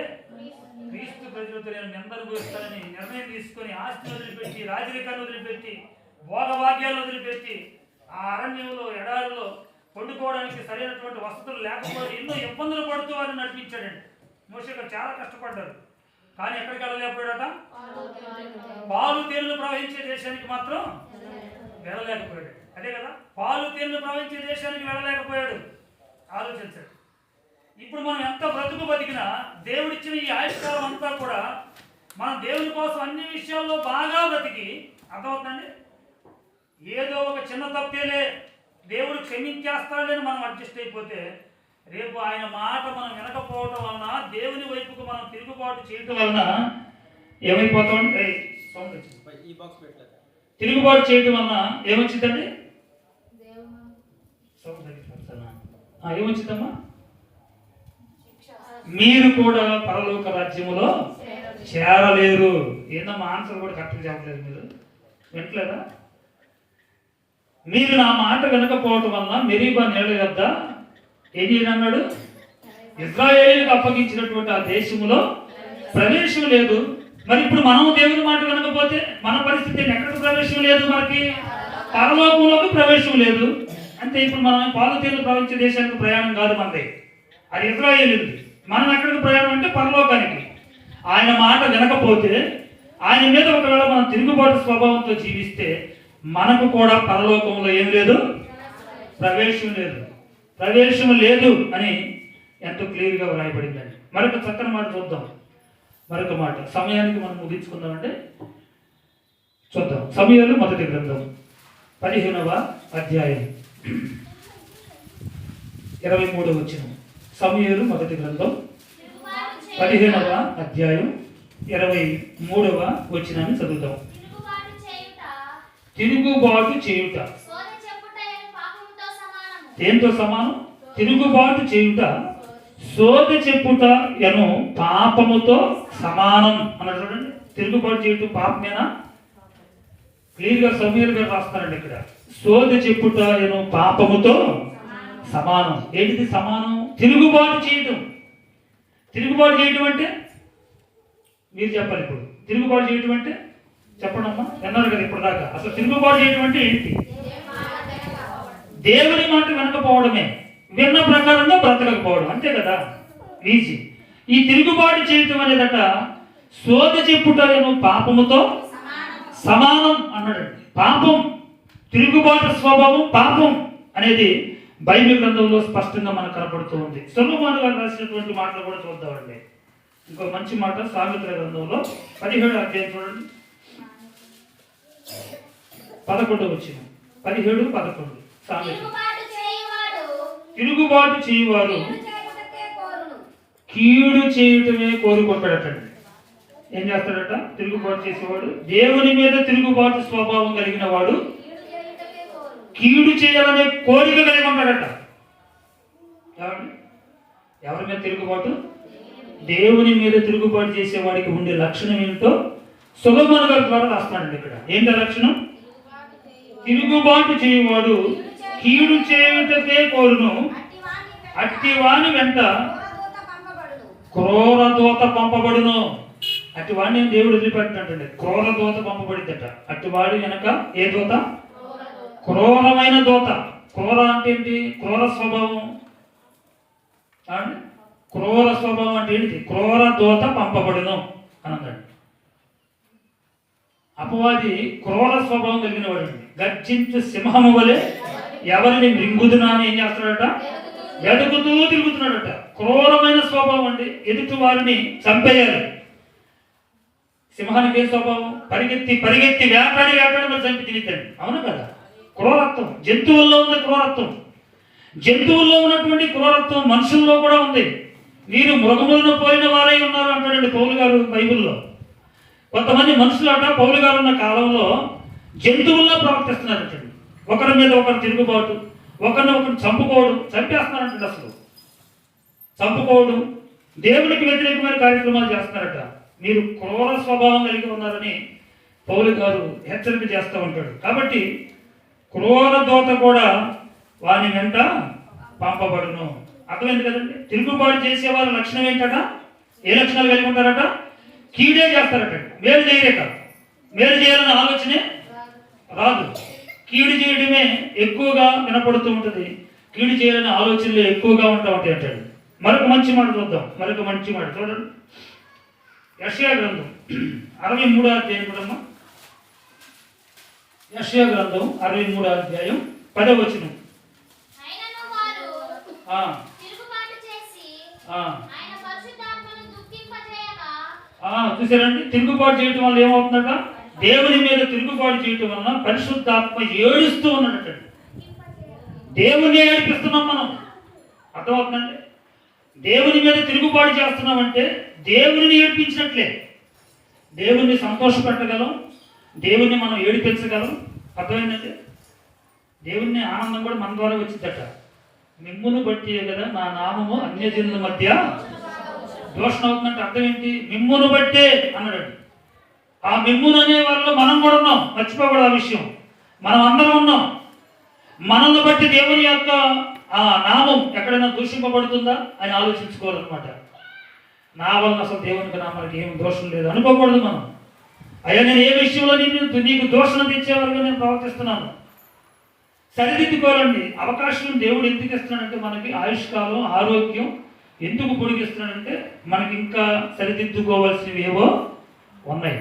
క్రీస్తు ప్రజలతో నేను నింద అనుభవిస్తానని నిర్ణయం తీసుకొని ఆస్తిని వదిలిపెట్టి, రాజరికాన్ని వదిలిపెట్టి, భోగభాగ్యాలు వదిలిపెట్టి, ఆ అరణ్యంలో ఎడారిలో పండుకోవడానికి సరైనటువంటి వసతులు లేకపోతే ఎన్నో ఇబ్బందులు పడుతూ వారిని నడిపించాడండి. మోషే గారు చాలా కష్టపడ్డారు. కానీ ఎక్కడికి వెళ్ళలేకపోయాడట? పాలు తేళ్లు ప్రవహించే దేశానికి మాత్రం వెళ్ళలేకపోయాడు. అదే కదా, పాలు తేళ్లు ప్రవహించే దేశానికి వెళ్ళలేకపోయాడు. ఆలోచించాడు. ఇప్పుడు మనం ఎంత బ్రతుకు బతికినా దేవుడిచ్చిన ఈ ఆయుష్కాలం అంతా కూడా మనం దేవుని కోసం అన్ని విషయాల్లో బాగా బ్రతికి, అర్థమవుతుందండి, ఏదో ఒక చిన్న తప్పేలే దేవుడు క్షమించేస్తాడని మనం అడ్జస్ట్ అయిపోతే, రేపు ఆయన మాట మనం వినకపోవటం వలన, దేవుని వైపుకు మనం తిరుగుబాటు చేయటం వలన ఏమైపోతాం? తిరుగుబాటు చేయటం వలన ఏమొచ్చిందండి? ఏమొచ్చిందమ్మా? మీరు కూడా పరలోక రాజ్యములో చేరలేరు. ఏందమ్మా ఆన్సర్ కూడా కరెక్ట్గా చెప్పలేదు, మీరు వింటలేదా? మీరు నా మాట వినకపోవటం వలన మెరీబా నీళ్ల యొద్ద ఏం చేయనన్నాడు? ఇజ్రాయేలుకు అప్పగించినటువంటి ఆ దేశములో ప్రవేశం లేదు. మరి ఇప్పుడు మనం దేవుని మాట వినకపోతే మన పరిస్థితి ఎక్కడికి ప్రవేశం లేదు? మనకి పరలోకంలోకి ప్రవేశం లేదు. అంటే ఇప్పుడు మనం పాలు తేళ్లు ప్రవహించే దేశానికి ప్రయాణం కాదు మనది, అది ఇజ్రాయేలుది. మనం ఎక్కడికి ప్రయాణం అంటే పరలోకానికి. ఆయన మాట వినకపోతే, ఆయన మీద ఒకవేళ మనం తిరుగుబాటు స్వభావంతో జీవిస్తే మనకు కూడా పరలోకంలో ఏం లేదు? ప్రవేశం లేదు. ప్రవేశం లేదు అని ఎంతో క్లియర్గా వ్రాయబడిందండి. మరొక చక్కని మాట చూద్దాం. మరొక మాట సమయానికి మనం ముగించుకుందామంటే చూద్దాం. సమయాలు మొదటి గ్రంథం 15వ అధ్యాయం 23వ వచనం. సమయాలు మొదటి గ్రంథం 15వ అధ్యాయం 23వ వచనాన్ని చదువుతాం. తిరుగుబాటు చేయుట దేంతో సమానం? తిరుగుబాటు చేయుట సోద చెప్పుట ఎను పాపముతో సమానం అన్నాడు. చూడండి, తిరుగుబాటు చేయటం పాపమేనా? క్లియర్గా సమూయేలు గారు రాస్తారండి ఇక్కడ. సోద చెప్పుట ఎను పాపముతో సమానం. ఏంటిది సమానం? తిరుగుబాటు చేయటం. తిరుగుబాటు చేయటం అంటే మీరు చెప్పాలి. ఇప్పుడు తిరుగుబాటు చేయటం అంటే చెప్పండి అమ్మా, విన్నారు కదా ఇప్పుడు దాకా. అసలు తిరుగుబాటు చేయటం అంటే ఏంటి? దేవుని మాట వినకపోవడమే. విన్న ప్రకారంగా బ్రతకకపోవడం, అంతే కదా, ఈజీ. ఈ తిరుగుబాటు చేయటం అనేదట సోద చెప్పుటను పాపముతో సమానం అన్నాడండి. పాపం, తిరుగుబాటు స్వభావం పాపం అనేది బైబిల్ గ్రంథంలో స్పష్టంగా మనకు కనపడుతూ ఉంది. సొలొమోను గారు రాసినటువంటి మాటలు కూడా చూద్దామండి. ఇంకో మంచి మాట సామెతల గ్రంథంలో 17వ అధ్యాయం చూడండి, 11వ వచనం, 17, 11 సామెత. తిరుగుబాటు చేయువారు కీడు చేయటమే కోరుకుంటాడటండి. ఏం చేస్తాడట? తిరుగుబాటు చేసేవాడు, దేవుని మీద తిరుగుబాటు స్వభావం కలిగిన వాడు కీడు చేయాలనే కోరిక కలిగి ఉంటాడట. ఎవరి మీద తిరుగుబాటు? దేవుని మీద తిరుగుబాటు చేసేవాడికి ఉండే లక్షణం ఏంటో సొలొమోను గారి ద్వారా రాస్తున్నాడండి. ఇక్కడ ఏంటో లక్షణం? తిరుగుబాటు చేయవాడు కీడు చేయుటకే కోరును, అట్టివాని వెంట క్రూర దూత పంపబడును. అట్టివాడిని దేవుడు వదిలిపెట్టినట్టండి, క్రూర దూత పంపబడిద్దట. అట్టివాడి వెనక ఏ దూత? క్రూరమైన దూత. క్రూర అంటే ఏంటి? క్రూర స్వభావం. క్రూర స్వభావం అంటే ఏంటి? క్రూర దూత పంపబడును అనందండి. అపవాది క్రూర స్వభావం కలిగిన వాడు. గర్జించు సింహము వలె ఎవరిని మృంగుదునా అని ఏం చేస్తున్నాడట? వెతుకుతూ తిరుగుతున్నాడట. క్రూరమైన స్వభావం అండి. ఎదుటి వారిని చంపేయాలి. సింహానికి ఏ స్వభావం? పరిగెత్తి పరిగెత్తి వేటాడి మరి చంపి తిరుగుతాడు. అవును కదా? క్రూరత్వం జంతువుల్లో ఉంది. క్రూరత్వం జంతువుల్లో ఉన్నటువంటి క్రూరత్వం మనుషుల్లో కూడా ఉంది. మీరు మృగములను పోయిన వారై ఉన్నారు అంటాడండి పౌలు గారు బైబిల్లో. కొంతమంది మనుషులు అట పౌలు గారు ఉన్న కాలంలో జంతువుల్లో ప్రవర్తిస్తున్నారంటండి. ఒకరి మీద ఒకరు తిరుగుబాటు, ఒకరిని ఒకరు చంపుకోవడం, చంపేస్తున్నారంటండి. అసలు చంపుకోవడం, దేవునికి వ్యతిరేకమైన కార్యక్రమాలు చేస్తున్నారట. మీరు క్రూర స్వభావం కలిగి ఉన్నారని పౌలు గారు హెచ్చరిక చేస్తూ ఉంటాడు. కాబట్టి క్రూర దూత కూడా వాని వెంట పంపబడును. అర్థమైంది కదండి? తిరుగుబాటు చేసేవారి లక్షణం ఏంటట? ఏ లక్షణాలు కలిగి ఉంటారట? కీడే చేస్తారట. మేలు చేయలేక, మేలు చేయాలనే ఆలోచనే రాదు. కీడు చేయడమే ఎక్కువగా వినపడుతూ ఉంటుంది. కీడు చేయాలనే ఆలోచనలు ఎక్కువగా ఉంటా ఉంటాయి అంటాడు. మరొక మంచి మాట చూద్దాం. మరొక మంచి మాట చూడండి, యెషయా గ్రంథం 63వ అధ్యాయం చూడమ్మా. యెషయా గ్రంథం 63వ అధ్యాయం 10వ వచనం. చూసారండి? తిరుగుబాటు చేయటం వల్ల ఏమవుతుందట? దేవుని మీద తిరుగుబాటు చేయటం వలన పరిశుద్ధాత్మ ఏడుస్తూ ఉన్నాడట. దేవుని ఏడిపిస్తున్నాం మనం. అర్థమవుతుందండి? దేవుని మీద తిరుగుబాటు చేస్తున్నామంటే దేవుని ఏడిపించినట్లే. దేవుణ్ణి సంతోషపెట్టగలం, దేవుణ్ణి మనం ఏడిపించగలం. అర్థమైందంటే దేవుణ్ణి ఆనందం కూడా మన ద్వారా వచ్చిందట. మిమ్మును బట్టి కదా నా నామము అన్యజనుల మధ్య దోషణ అవుతుందంటే అర్థం ఏంటి? మిమ్మును బట్టే అన్నాడు. ఆ మిమ్మును అనే వాళ్ళు మనం కూడా ఉన్నాం. మర్చిపోకూడదు ఆ విషయం. మనం అందరం ఉన్నాం. మనల్ని బట్టి దేవుని యొక్క ఆ నామం ఎక్కడైనా దూషింపబడుతుందా అని ఆలోచించుకోవాలన్నమాట. నా వలన అసలు దేవునికి నామానికి ఏం దోషం లేదు అనుకోకూడదు మనం. అయ్యా నేను ఏ విషయంలో నీకు దోషణ తెచ్చేవారుగా నేను ప్రవర్తిస్తున్నాను, సరిదిద్దుకోవాలండి. అవకాశం దేవుడు ఎందుకు ఇస్తున్నాడంటే మనకి ఆయుష్కాలం, ఆరోగ్యం ఎందుకు పొడిగిస్తున్నాడంటే మనకి ఇంకా సరిదిద్దుకోవాల్సినవి ఏవో ఉన్నాయి.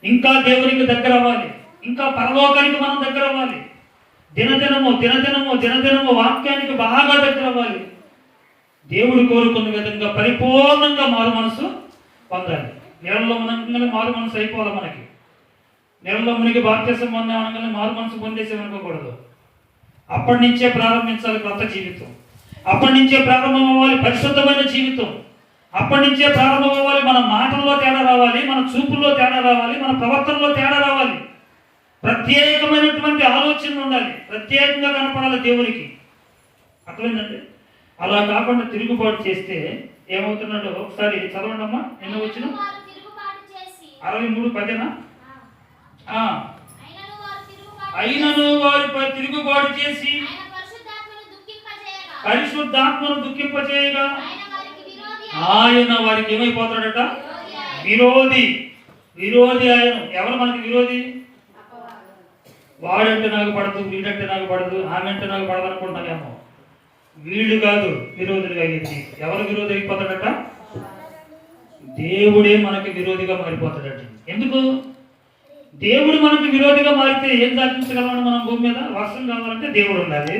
ఇంకా దేవునికి దగ్గర అవ్వాలి, ఇంకా పరలోకానికి మనం దగ్గర అవ్వాలి. దినదినము వాక్యానికి బాగా దగ్గర అవ్వాలి. దేవుడు కోరుకున్న విధంగా పరిపూర్ణంగా మారు మనసు పొందాలి. నీళ్ళలో మునగంగానే మారు మనసు అయిపోవాలి. మనకి నీళ్ళలో మునిగి బాప్తిసం పొందామనగానే మారు మనసు పొందేసేమనుకోకూడదు. అప్పటి నుంచే ప్రారంభించాలి కొత్త జీవితం. అప్పటి నుంచే ప్రారంభం అవ్వాలి పరిశుద్ధమైన జీవితం. అప్పటి నుంచే ప్రారంభం అవ్వాలి. మన మాటల్లో తేడా రావాలి, మన చూపుల్లో తేడా రావాలి, మన ప్రవర్తనలో తేడా రావాలి. ప్రత్యేకమైనటువంటి ఆలోచన ఉండాలి, ప్రత్యేకంగా కనపడాలి దేవునికి. అర్థమైందండి? అలా కాకుండా తిరుగుబాటు చేస్తే ఏమవుతున్నాడో ఒకసారి చదవండి అమ్మా. ఎన్నో వచ్చిన 63:10. అయినను వారిపై తిరుగుబాటు చేసి పరిశుద్ధాత్మను దుఃఖింపచేయగా ఆయన వారికి ఏమైపోతాడట? విరోధి. ఆయన. ఎవరు మనకి విరోధి? వాడంటే నాకు పడదు, వీడంటే నాకు పడదు, ఆమె అంటే నాకు పడదు అనుకుంటున్నామేమో. వీళ్ళు కాదు విరోధులుగా అయ్యేది. ఎవరు విరోధి అయిపోతాడట? దేవుడే మనకి విరోధిగా మారిపోతాడట. ఎందుకు? దేవుడు మనకు విరోధిగా మారితే ఏం సాధించగలమని మనం భూమి మీద? వర్షం కావాలంటే దేవుడు ఉండాలి,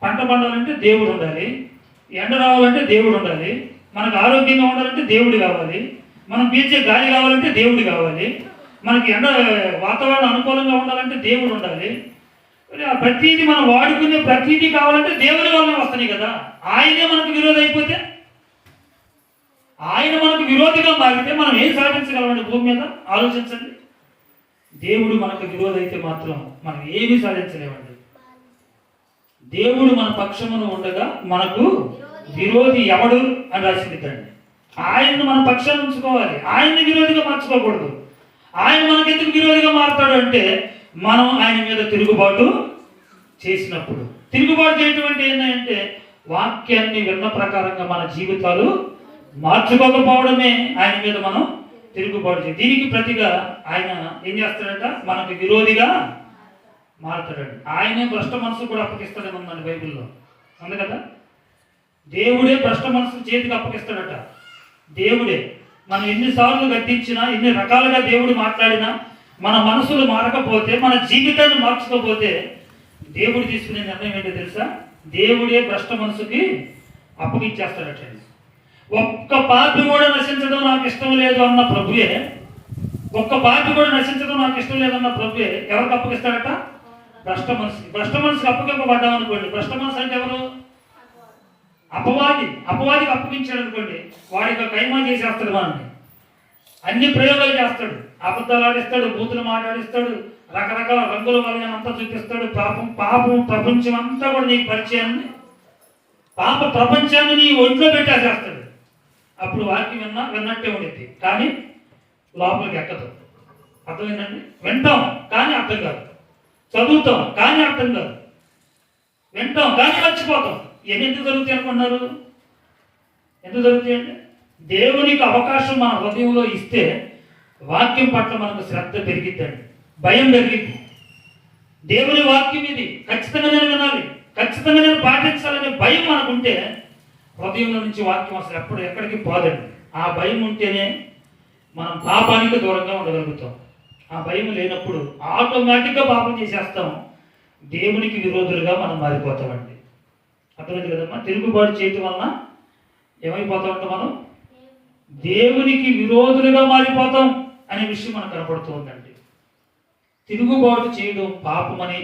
పంట పండాలంటే దేవుడు ఉండాలి, ఎండ రావాలంటే దేవుడు ఉండాలి, మనకు ఆరోగ్యంగా ఉండాలంటే దేవుడు కావాలి, మనం పీల్చే గాలి కావాలంటే దేవుడు కావాలి, మనకి ఎండ వాతావరణం అనుకూలంగా ఉండాలంటే దేవుడు ఉండాలి. ప్రతిదీ మనం వాడుకునే ప్రతిదీ కావాలంటే దేవుడి వల్లనే వస్తున్నాయి కదా. ఆయనే మనకు విరోధి అయిపోతే, ఆయన మనకు విరోధిగా మారితే మనం ఏం సాధించగలమండి భూమి మీద? ఆలోచించండి. దేవుడు మనకు విరోధి అయితే మాత్రం మనం ఏమీ సాధించలేమండి. దేవుడు మన పక్షమును ఉండగా మనకు విరోధి ఎవడు అని రాసిందండి. ఆయన్ని మన పక్షాన్ని ఉంచుకోవాలి, ఆయన్ని విరోధిగా మార్చుకోకూడదు. ఆయన మనకెందుకు విరోధిగా మారుతాడు అంటే మనం ఆయన మీద తిరుగుబాటు చేసినప్పుడు. తిరుగుబాటు చేయటం అంటే ఏంటంటే వాక్యాన్ని విన్న ప్రకారంగా మన జీవితాలు మార్చుకోకపోవడమే ఆయన మీద మనం తిరుగుబాటు చేయాలి. దీనికి ప్రతిగా ఆయన ఏం చేస్తాడంట? మనకు విరోధిగా మారుతాడండి. ఆయనే భ్రష్ట మనసు కూడా అప్పగిస్తాడని ఉందండి బైబిల్లో, ఉంది కదా. దేవుడే భ్రష్ట మనసు చేతికి అప్పగిస్తాడట. దేవుడే మనం ఎన్నిసార్లు గద్దించినా, ఎన్ని రకాలుగా దేవుడు మాట్లాడినా మన మనసులు మారకపోతే, మన జీవితాన్ని మార్చుకోకపోతే దేవుడు తీసుకునే నిర్ణయం ఏంటో తెలుసా? దేవుడే భ్రష్ట మనసుకి అప్పగించేస్తాడట. ఒక్క పాపి కూడా నశించడం నాకు ఇష్టం లేదు అన్న ప్రభుయే, ఒక్క పాపి కూడా నశించడం నాకు ఇష్టం లేదన్న ప్రభుయే ఎవరికి అప్పగిస్తాడట? భ్రష్ట మనసుకి. భ్రష్ట మనసుకి అప్పగింపబడ్డాం అనుకోండి. భ్రష్ట మనసు అంటే ఎవరు? అపవాదికి అప్పగించాడు అనుకోండి, వాడికి కైమా చేసేస్తాడు, మనల్ని అన్ని ప్రయోగాలు చేస్తాడు, అబద్ధాలు ఆడిస్తాడు, బూతులు మాట్లాడిస్తాడు, రకరకాల రంగుల వలన అంతా చూపిస్తాడు. పాపం ప్రపంచం అంతా కూడా నీకు పరిచయాన్ని, పాప ప్రపంచాన్ని నీ ఒంట్లో పెట్టేసేస్తాడు. అప్పుడు వాక్యం విన్నట్టే ఉండిద్ది, కానీ లోపలికి ఎక్కదు. అర్థమైందండి? వింటాం కానీ అర్థం కాదు, చదువుతాం కానీ అర్థం కాదు, వింటాం కానీ మర్చిపోతాం. ఇవన్నీ ఎందుకు జరుగుతాయి అనుకున్నారు? ఎందుకు జరుగుతాయండి? దేవునికి అవకాశం మన హృదయంలో ఇస్తే వాక్యం పట్ల మనకు శ్రద్ధ పెరిగిద్దండి, భయం పెరిగిద్ది. దేవుని వాక్యం ఇది, ఖచ్చితంగా నేను వినాలి, ఖచ్చితంగా నేను పాటించాలనే భయం మనకుంటే హృదయంలో నుంచి వాక్యం అసలు ఎక్కడికి పోదండి. ఆ భయం ఉంటేనే మనం పాపానికి దూరంగా ఉండగలుగుతాం. ఆ భయం లేనప్పుడు ఆటోమేటిక్గా పాపం చేసేస్తాం, దేవునికి విరోధులుగా మనం మారిపోతామండి. అర్థమైంది కదమ్మా? తిరుగుబాటు చేయటం వలన ఏమైపోతామంటే మనం దేవునికి విరోధులుగా మారిపోతాం అనే విషయం మనకు కనపడుతూ ఉందండి. తిరుగుబాటు చేయడం పాపమని,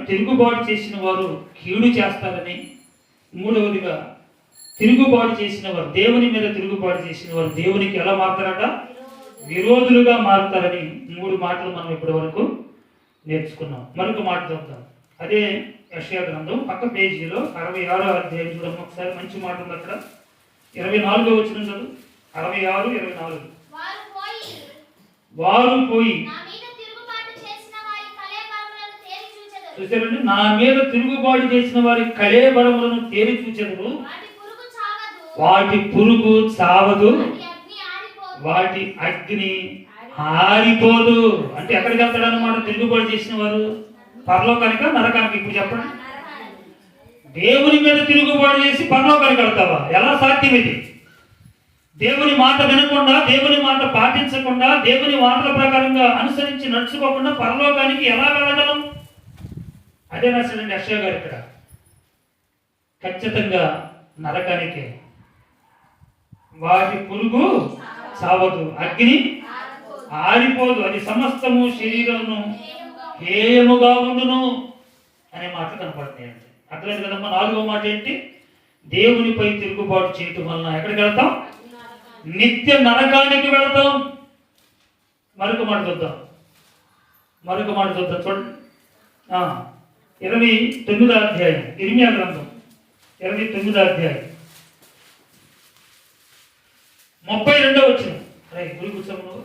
తిరుగుబాటు చేసిన వారు కీడు చేస్తారని, మూడవదిగా తిరుగుబాటు చేసిన వారు, దేవుని మీద తిరుగుబాటు చేసిన వారు దేవునికి ఎలా మారుతారట? విరోధులుగా మారుతారని 3 మాటలు మనం ఇప్పటి వరకు నేర్చుకున్నాం. మరొక మాట చూద్దాం. అదే యెషయా గ్రంథం పక్క పేజీలో 66వ అధ్యాయం చూడడం. ఒకసారి మంచి మాట ఉంది అక్కడ. 24వ వచనం చదువు. 66, 24. వారు పోయి చూసారండి, నా మీద తిరుగుబాటు చేసిన వారి కళేబరములను తేరి చూచెదరు, వాటి పురుగు చావదు, వాటి అగ్ని ఆరిపోదు. అంటే ఎక్కడికి వెళ్తాడు అన్నమాట? తిరుగుబాటు చేసిన వారు పరలోకానిక నరకానికి? ఇప్పుడు చెప్పండి. దేవుని మీద తిరుగుబాటు చేసి పరలోకానికి వెళ్తావా? ఎలా సాధ్యం ఇది? దేవుని మాట వినకుండా, దేవుని మాట పాటించకుండా, దేవుని మాటల ప్రకారంగా అనుసరించి నడుచుకోకుండా పరలోకానికి ఎలా వెళ్ళగలం? అదే రాశాడండి యెషయా గారు ఇక్కడ. ఖచ్చితంగా నరకానికే. వాటి పురుగు చావదు, అగ్ని ఆరిపోదు, అది సమస్తము శరీరమును హేయముగా ఉండును అనే మాటలు కనపడుతున్నాయండి. అర్థమైంది కదమ్మా? 4వ మాట ఏంటి? దేవునిపై తిరుగుబాటు చేయటం వలన ఎక్కడికి వెళ్తాం? నిత్య నరకానికి వెళతాం. మరొక మాట చూద్దాం. చూడండి. 29వ అధ్యాయం ఇర్మియా గ్రంథం 29వ అధ్యాయం 32వ వచనం. అరే గురి కూర్చోము, నువ్వు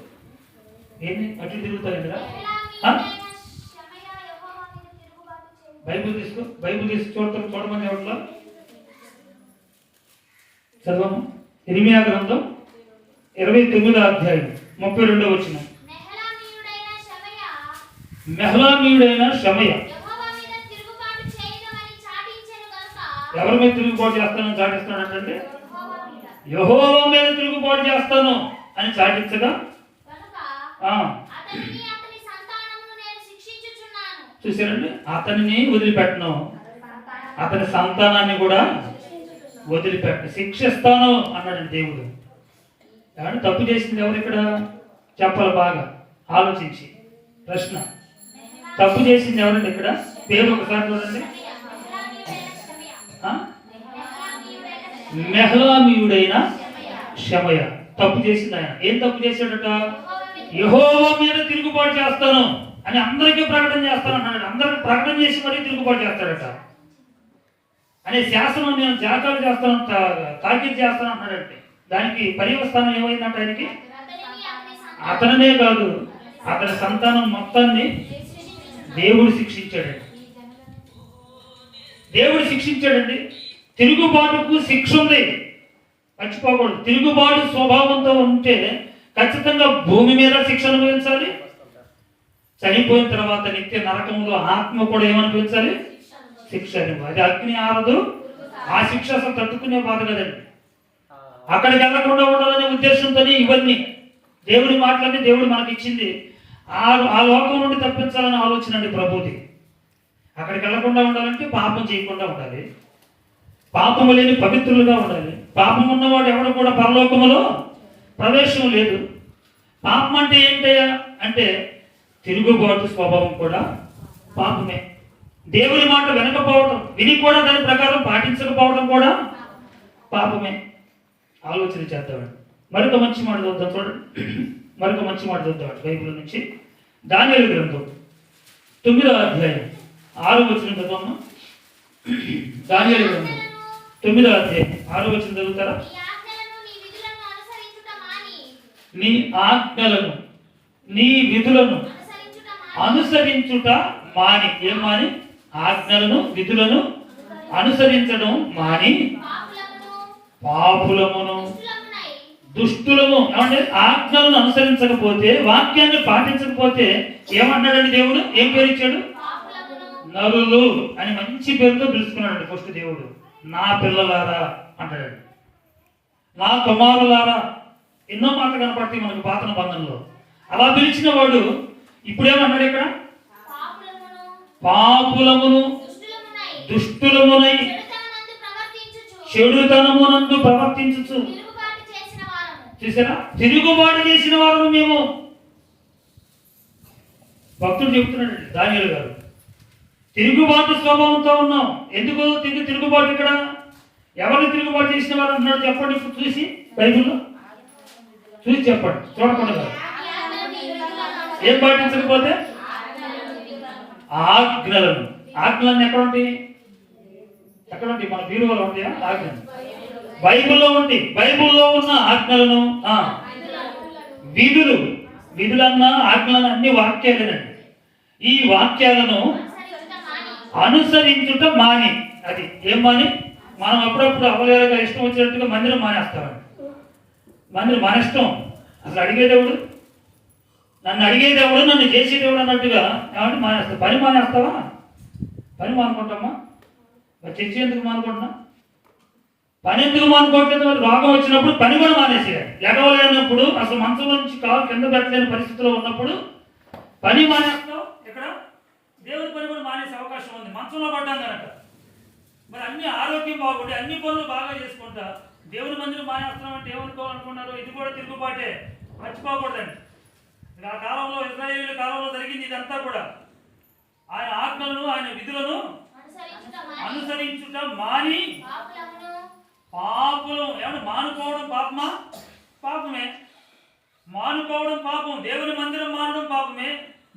ఏంటి అటు తిరుగుతావు? బైబిల్ తీసి చూడమని ఎవరిలో చదవము. ఇర్మియా గ్రంథం 29వ అధ్యాయం 32వ వచనం. మెహలామీయుడైన షమయ ఎవరి మీద తిరుగుబాటు చేస్తానని చాటిస్తున్నాడంటే యెహోవా మీద తిరుగుబాటు చేస్తాను అని చాటించగా చూసారండి, అతనిని వదిలిపెట్టను, అతని సంతానాన్ని కూడా వదిలిపెట్టను, శిక్షిస్తాను అన్నాడు దేవుడు. కానీ తప్పు చేసింది ఎవరు ఇక్కడ చెప్పాలి, బాగా ఆలోచించి. ప్రశ్న, తప్పు చేసింది ఎవరండి ఇక్కడ? పేరు ఒకసారి చూడండి. మెహ్లామీయుడైన షమయ తప్పు చేసింది. ఆయన ఏం తప్పు చేశాడట? యెహోవా మీద తిరుగుబాటు చేస్తాను అని అందరికీ ప్రకటన చేస్తాను అన్నాడు. అందరికి ప్రకటన చేసి మరీ తిరుగుబాటు చేస్తాడట. అనే శాసనం నేను జాగ్రత్త చేస్తాను, తాకీదు చేస్తాను అన్నాడంటే దానికి పర్యవస్థానం ఏమైందంటే ఆయనకి అతననే కాదు అతని సంతానం మొత్తాన్ని దేవుడు శిక్షించాడండి. దేవుడు శిక్షించాడండి. తిరుగుబాటుకు శిక్ష ఉంది, మర్చిపోకూడదు. తిరుగుబాటు స్వభావంతో ఉంటే ఖచ్చితంగా భూమి మీద శిక్ష అనుభవించాలి. చనిపోయిన తర్వాత నిత్య నరకంలో ఆత్మ కూడా ఏమనుభవించాలి? శిక్ష అనుభవం. అది అగ్ని ఆరదు, ఆ శిక్ష అసలు తట్టుకునే బాధ కదండి. అక్కడికి వెళ్ళకుండా ఉండాలనే ఉద్దేశంతో ఇవన్నీ దేవుడి మాటలన్నీ దేవుడు మనకి ఇచ్చింది. ఆ లోకం నుండి తప్పించాలనే ఆలోచన అండి ప్రభుది. అక్కడికి వెళ్ళకుండా ఉండాలంటే పాపం చేయకుండా ఉండాలి, పాపము లేని పవిత్రులుగా ఉండాలి. పాపం ఉన్నవాడు ఎవడు కూడా పరలోకములో ప్రవేశం లేదు. పాపం అంటే ఏంటయ్యా అంటే తిరుగుబాటు స్వభావం కూడా పాపమే. దేవుని మాట వినకపోవడం, విని కూడా దాని ప్రకారం పాటించకపోవడం కూడా పాపమే. ఆలోచన చేద్దామండి. మరొక మంచి మాట చూద్దాం చూడండి. మరొక మంచి మాట చూద్దామండి బైబిల్ నుంచి. దానియేలు గ్రంథం 9వ అధ్యాయం 6వ వచనం చదువుతామా? దానియేలు గ్రంథం 9వ అధ్యాయం 6వ వచనం చదువుతారా? నీ ఆజ్ఞలను నీ విధులను అనుసరించుట మాని. ఏం మాని? ఆజ్ఞలను విధులను అనుసరించడం మాని పాపులమును దుష్టులము. ఏమంటే ఆజ్ఞలను అనుసరించకపోతే, వాక్యాన్ని పాటించకపోతే ఏమన్నాడండి దేవుడు? ఏం పేరు ఇచ్చాడు? నరులు అని మంచి పేరుతో పిలుచుకున్నాడు. ఫస్ట్ దేవుడు నా పిల్లలారా అంటాడు, నా కుమారులారా. ఎన్నో మాటలు కనపడతాయి మనకు పాత బంధంలో. అలా పిలిచిన వాడు ఇప్పుడేమన్నాడు ఇక్కడ? పాపులమును దుష్టులమునై చెడుతనమునందు ప్రవర్తించుచు. చూసారా? తిరుగుబాటు చేసిన వారు మేము. భక్తుడు చెబుతున్నాడు దానియేలు గారు, తిరుగుబాటు స్వభావంతో ఉన్నాం. ఎందుకు తిరుగుబాటు? ఇక్కడ ఎవరిని తిరుగుబాటు చేసిన వారు అంటున్నాడు చెప్పండి. ఇప్పుడు చూసి బైబిల్లో చూసి చెప్పండి, చూడకుండా. ఏం పాటించకపోతే? ఆజ్ఞలను. ఆజ్ఞలన్నీ ఎక్కడ ఉంటాయి? ఎక్కడ ఉంటాయి? మన బీరువాలో ఉంటాయా ఆజ్ఞలు? బైబిల్లో ఉంటాయి. బైబిల్లో ఉన్న ఆజ్ఞలను, విధులు, విధులన్నా ఆజ్ఞలను అన్ని వాక్యాలేనండి. ఈ వాక్యాలను అనుసరించుట మాని. అది ఏం మాని? మనం అప్పుడప్పుడు అవలేలుగా ఇష్టం వచ్చినట్టుగా మందిరం మానేస్తామండి. మందిరం మన ఇష్టం. అసలు అడిగేదేవుడు, నన్ను అడిగేదేవుడు, నన్ను చేసేదేవుడు అన్నట్టుగా ఏమంటే మానేస్తావు. పని మానేస్తావా? పని మానుకుంటామా? మరి చర్చి ఎందుకు మానుకుంటున్నా? పని ఎందుకు మానుకోవట్లేదు? మరి రోగం వచ్చినప్పుడు పని కూడా మానేసేయాలి. ఎగవలేనప్పుడు, అసలు మంచం నుంచి కాలు కింద పెట్టలేని పరిస్థితిలో ఉన్నప్పుడు పని మానేస్తావు. ఇక్కడ దేవుని పని కూడా మానేసే అవకాశం ఉంది. మంచంలో పడ్డాం కనుక. మరి అన్ని ఆరోగ్యం బాగుండి అన్ని పనులు బాగా చేసుకుంటా దేవుని మందిరం మానేస్తున్నాం అంటే ఏమనుకోవాలనుకున్నారు? ఇది కూడా తిరుగుబాటే, మర్చిపోకూడదండి. ఆ కాలంలో ఇశ్రాయేలు కాలంలో జరిగింది ఇదంతా కూడా. ఆయన ఆజ్ఞలను ఆయన విధులను అనుసరించుట మాని పాపులు. ఏమన్నా మానుకోవడం పాపమా? పాపమే. మానుకోవడం పాపం. దేవుని మందిరం మానడం పాపమే.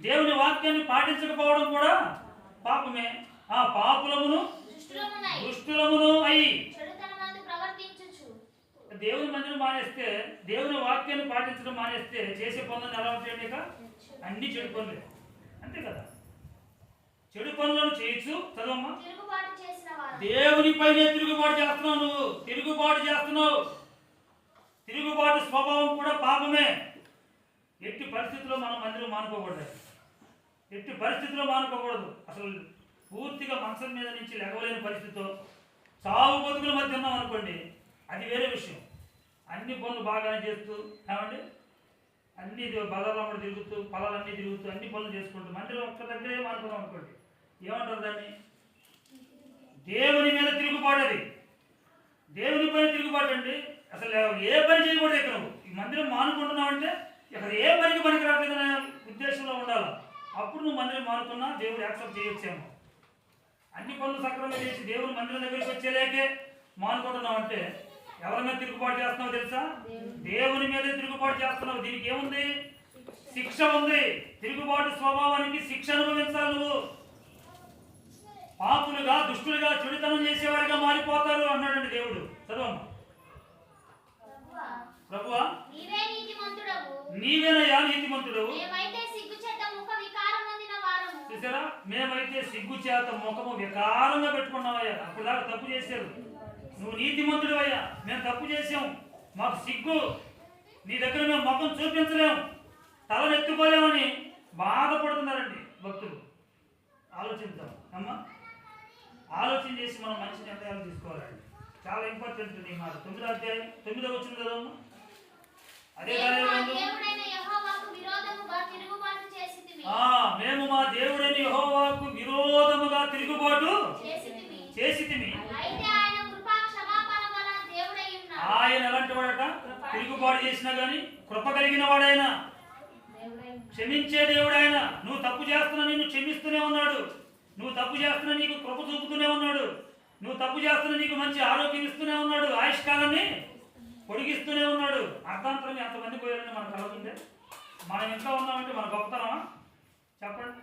దేవుని వాక్యాన్ని పాటించకపోవడం కూడా పాపమే. ఆ పాపులమును దుష్టులమును అయి. దేవుని మందిరం మానేస్తే, దేవుని వాక్యాన్ని పాటించడం మానేస్తే చేసే పనులను ఎలా ఉంటాయండి? ఇక అన్ని చెడు పనులే, అంతే కదా. చెడు పనులను చేయొచ్చు. చదవమ్మా. దేవునిపైనే తిరుగుబాటు చేస్తున్నావు నువ్వు. తిరుగుబాటు చేస్తున్నావు. తిరుగుబాటు స్వభావం కూడా పాపమే. ఎట్టి పరిస్థితుల్లో మనం మందిరం మానుకోకూడదు. ఎట్టి పరిస్థితుల్లో మానుకోకూడదు. అసలు పూర్తిగా మంచం మీద నుంచి లెగవలేని పరిస్థితితో చావు బతుకుల మధ్య ఉన్నాం అనుకోండి, అది వేరే విషయం. అన్ని పనులు బాగానే చేస్తూ ఏమండి అన్ని బజార్లో కూడా తిరుగుతూ పొలాలన్నీ తిరుగుతూ అన్ని పనులు చేసుకుంటూ మందిరం ఒక్క దగ్గరే మానుకున్నాం అనుకోండి, ఏమంటారు దాన్ని? దేవుని మీద తిరుగుబాటు. అది దేవుని పైన తిరుగుబాటు అండి. అసలు ఏ పని చేయకూడదు ఇక్కడ. ఈ మందిరం మానుకుంటున్నావు అంటే ఇక్కడ ఏ పనికి పనికి రావట్లేదనే ఉద్దేశంలో ఉండాలి. అప్పుడు నువ్వు మందిరం మానుకున్నా దేవుడు యాక్సెప్ట్ చేయొచ్చేమో. అన్ని పనులు సక్రమంగా చేసి దేవుని మందిరం దగ్గరికి వచ్చేలేకే మానుకుంటున్నావు అంటే ఎవరి మీద తిరుగుబాటు చేస్తున్నావు తెలుసా? దేవుని మీదే తిరుగుబాటు చేస్తున్నావు. దీనికి ఏముంది? శిక్ష ఉంది. తిరుగుబాటు స్వభావానికి శిక్ష అనుభవించాలి. నువ్వు పాపులుగా, దుష్టులుగా, చెడుతనం చేసేవాడిగా మారిపోతారు అన్నాడండి దేవుడు. చదవమ్మా. ప్రభువా నీవేనయ్యా నీతిమంతుడవు. చూసారా, మేమైతే సిగ్గు చేత ముఖము వికారంగా పెట్టుకున్నామయ్యా. అప్పుడు దాకా తప్పు చేశారు. నువ్వు నీతిమంతుడు అయ్యా, మేము తప్పు చేసాం, మాకు సిగ్గు, నీ దగ్గర మేము ముఖం చూపించలేము, తలనెత్తుకోలేమని బాధపడుతున్నారండి భక్తులు. ఆలోచిద్దాం అమ్మా, ఆలోచన చేసి మనం మంచి నిర్ణయాలు తీసుకోవాలండి. చాలా ఇంపార్టెంట్ ఈ మాట. 9వ అధ్యాయం 9వ వచనం చదవమ్మా. అదే మేము మా దేవుడైన యెహోవాకు విరోధముగా తిరుగుబాటు చేసితిమి. ఆయన ఎలాంటి వాడట? తిరుగుబాటు చేసినా గానీ కృప కలిగిన వాడైనా, క్షమించే దేవుడైనా. నువ్వు తప్పు చేస్తున్నా నిన్ను క్షమిస్తూనే ఉన్నాడు. నువ్వు తప్పు చేస్తున్నా నీకు కృప చూపుతూనే ఉన్నాడు. నువ్వు తప్పు చేస్తున్నా నీకు మంచి ఆరోగ్యం ఇస్తూనే ఉన్నాడు. ఆయుష్కాలాన్ని పొడిగిస్తూనే ఉన్నాడు. అర్థాంతరం ఎంతమంది పోయారని మనకు కలుగుతుందే. మనం ఇంకా ఉన్నామంటే మన గొప్పతనమా? చెప్పండి.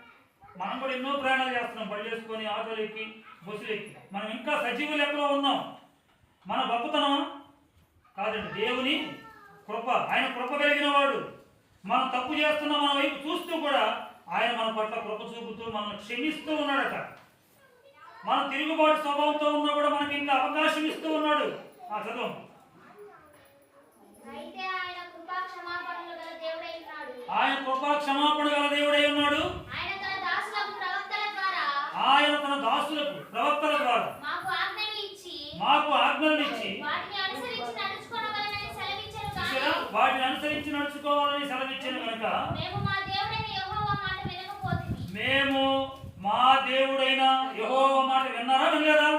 మనం కూడా ఎన్నో ప్రయాణాలు చేస్తున్నాం, బళ్ళు వేసుకొని, ఆటోలు ఎక్కి, బస్సులు ఎక్కి. మనం ఇంకా సజీవ లెక్కలో ఉన్నాం. మన గొప్పతనమా? కాదండి. దేవుని కృప. ఆయన కృప కలిగిన వాడు. మనం తప్పు చేస్తున్నా మన వైపు చూస్తూ కూడా ఆయన మన పట్ల కృప చూపుతూ మనల్ని క్షమిస్తూ ఉన్నాడట. మనం తిరుగుబాటు స్వభావంతో ఉన్నా కూడా మనకి ఇంకా అవకాశం ఇస్తూ ఉన్నాడు. చదువు. ఆయన కృపా క్షమాపణ గల దేవుడై ఉన్నాడు. ఆయన తన దాసులకు ప్రవక్తల ద్వారా మాకు ఆజ్ఞలు ఇచ్చి వాటిని అనుసరించి నడుచుకోవాలని సెలవిచ్చాను కనుక మేము మా దేవుడైన యెహోవా మాట విన్నారా? వినలేదా?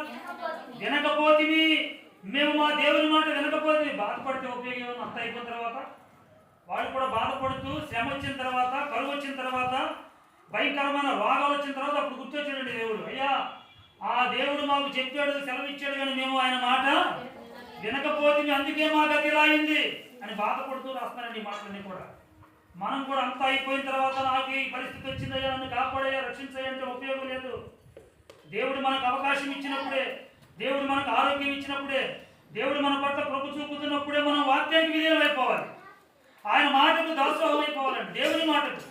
వినకపోతివి. మేము మా దేవుని మాట వినకపోతే బాధపడితే ఉపయోగం. అంత అయిపోయిన తర్వాత వాళ్ళు కూడా బాధపడుతూ శ్రమ వచ్చిన తర్వాత, కరువు వచ్చిన తర్వాత, భయంకరమైన రోగాలు వచ్చిన తర్వాత అప్పుడు గుర్తొచ్చాడండి దేవుడు. అయ్యా, ఆ దేవుడు మాకు చెప్పాడు, సెలవిచ్చాడు, కానీ మేము ఆయన మాట వినకపోతే అందుకే మా గతి ఇలా అయింది అని బాధపడుతూ రాస్తున్నారండి ఈ మాటలన్నీ కూడా. మనం కూడా అంతా అయిపోయిన తర్వాత నాకు ఈ పరిస్థితి వచ్చిందయ్యా, నన్ను కాపాడయ్యా, రక్షించయ్యంటే ఉపయోగం లేదు. దేవుడు మనకు అవకాశం ఇచ్చినప్పుడే, దేవుడు మనకు ఆరోగ్యం ఇచ్చినప్పుడే, దేవుడు మన పట్ల కృప చూపుతున్నప్పుడే మనం వాక్యానికి విధేయం అయిపోవాలి. ఆయన మాటకు దాసోహం అయిపోవాలండి. దేవుని మాటకు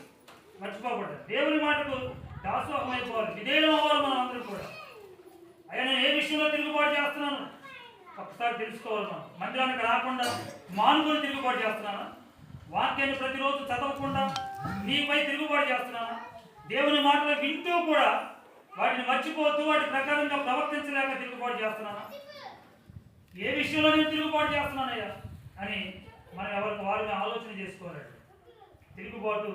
మర్చిపోకూడదు. దేవుని మాటకు దాసోహం అయిపోవాలి, విధేయం అవ్వాలి మనం అందరూ కూడా. అయ్యా, నేను ఏ విషయంలో తిరుగుబాటు చేస్తున్నాను ఒకసారి తెలుసుకోవాలి. మనం మందిరానికి రాకుండా మానుకొని తిరుగుబాటు చేస్తున్నానా? వాక్యాన్ని ప్రతిరోజు చదవకుండా నీపై తిరుగుబాటు చేస్తున్నానా? దేవుని మాటలు వింటూ కూడా వాటిని మర్చిపోతూ వాటి ప్రకారంగా ప్రవర్తించలేక తిరుగుబాటు చేస్తున్నానా? ఏ విషయంలో నేను తిరుగుబాటు చేస్తున్నానయ్యా అని మనం ఎవరికి వారిని ఆలోచన చేసుకోవాలండి. తిరుగుబాటు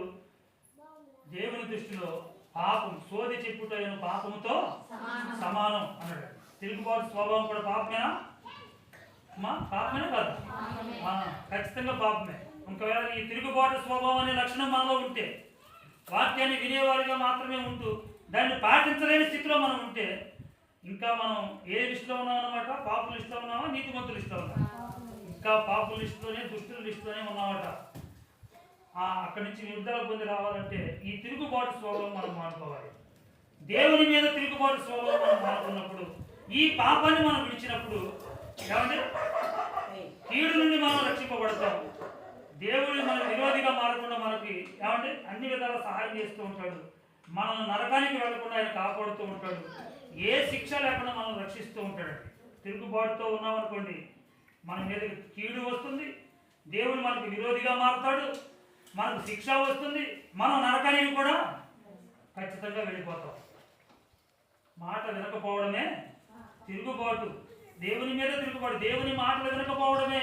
దేవుని దృష్టిలో పాపం, సోది చెప్పుటైన పాపముతో సమానం అన్నాడు. తిరుగుబాటు స్వభావం కూడా పాపమేనా? పాపమేనా కాదు? ఖచ్చితంగా పాపమే. ఒకవేళ ఈ తిరుగుబాటు స్వభావం అనే లక్షణం మనలో ఉంటే, వాక్యాన్ని వినేవారిగా మాత్రమే ఉంటూ దాన్ని పాటించలేని స్థితిలో మనం ఉంటే, ఇంకా మనం ఏ లిస్టులో ఉన్నాం అన్నమాట? పాపుల లిస్టులో ఉన్నామా, నీతిమంతుల లిస్టులో ఉన్నామా? ఇంకా పాపుల లిస్టులోనే, దుష్టుల లిస్టులోనే ఉన్నామట. అక్కడి నుంచి విడుదల పొంది రావాలంటే ఈ తిరుగుబాటు స్వభావం మనం మానుకోవాలి. దేవుని మీద తిరుగుబాటు స్వభావం మనం మానుకున్నప్పుడు, ఈ పాపాన్ని మనం విడిచినప్పుడు ఏమంటే కీడు నుండి మనం రక్షింపబడతాం. దేవుడు మన విరోధిగా మారకుండా మనకి ఏమంటే అన్ని విధాలా సహాయం చేస్తూ ఉంటాడు. మనల్ని నరకానికి వెళ్లకుండా ఆయన కాపాడుతూ ఉంటాడు. ఏ శిక్ష లేకుండా మనం రక్షిస్తూ ఉంటాడు. తిరుగుబాటుతో ఉన్నామనుకోండి, మన మీద కీడు వస్తుంది, దేవుడు మనకి విరోధిగా మారుతాడు, మనకు శిక్ష వస్తుంది, మనం నరకానికి కూడా ఖచ్చితంగా వెళ్ళిపోతాం. మాట వినకపోవడమే తిరుగుబాటు. దేవుని మీద తిరుగుబాటు, దేవుని మాటలు వినకపోవడమే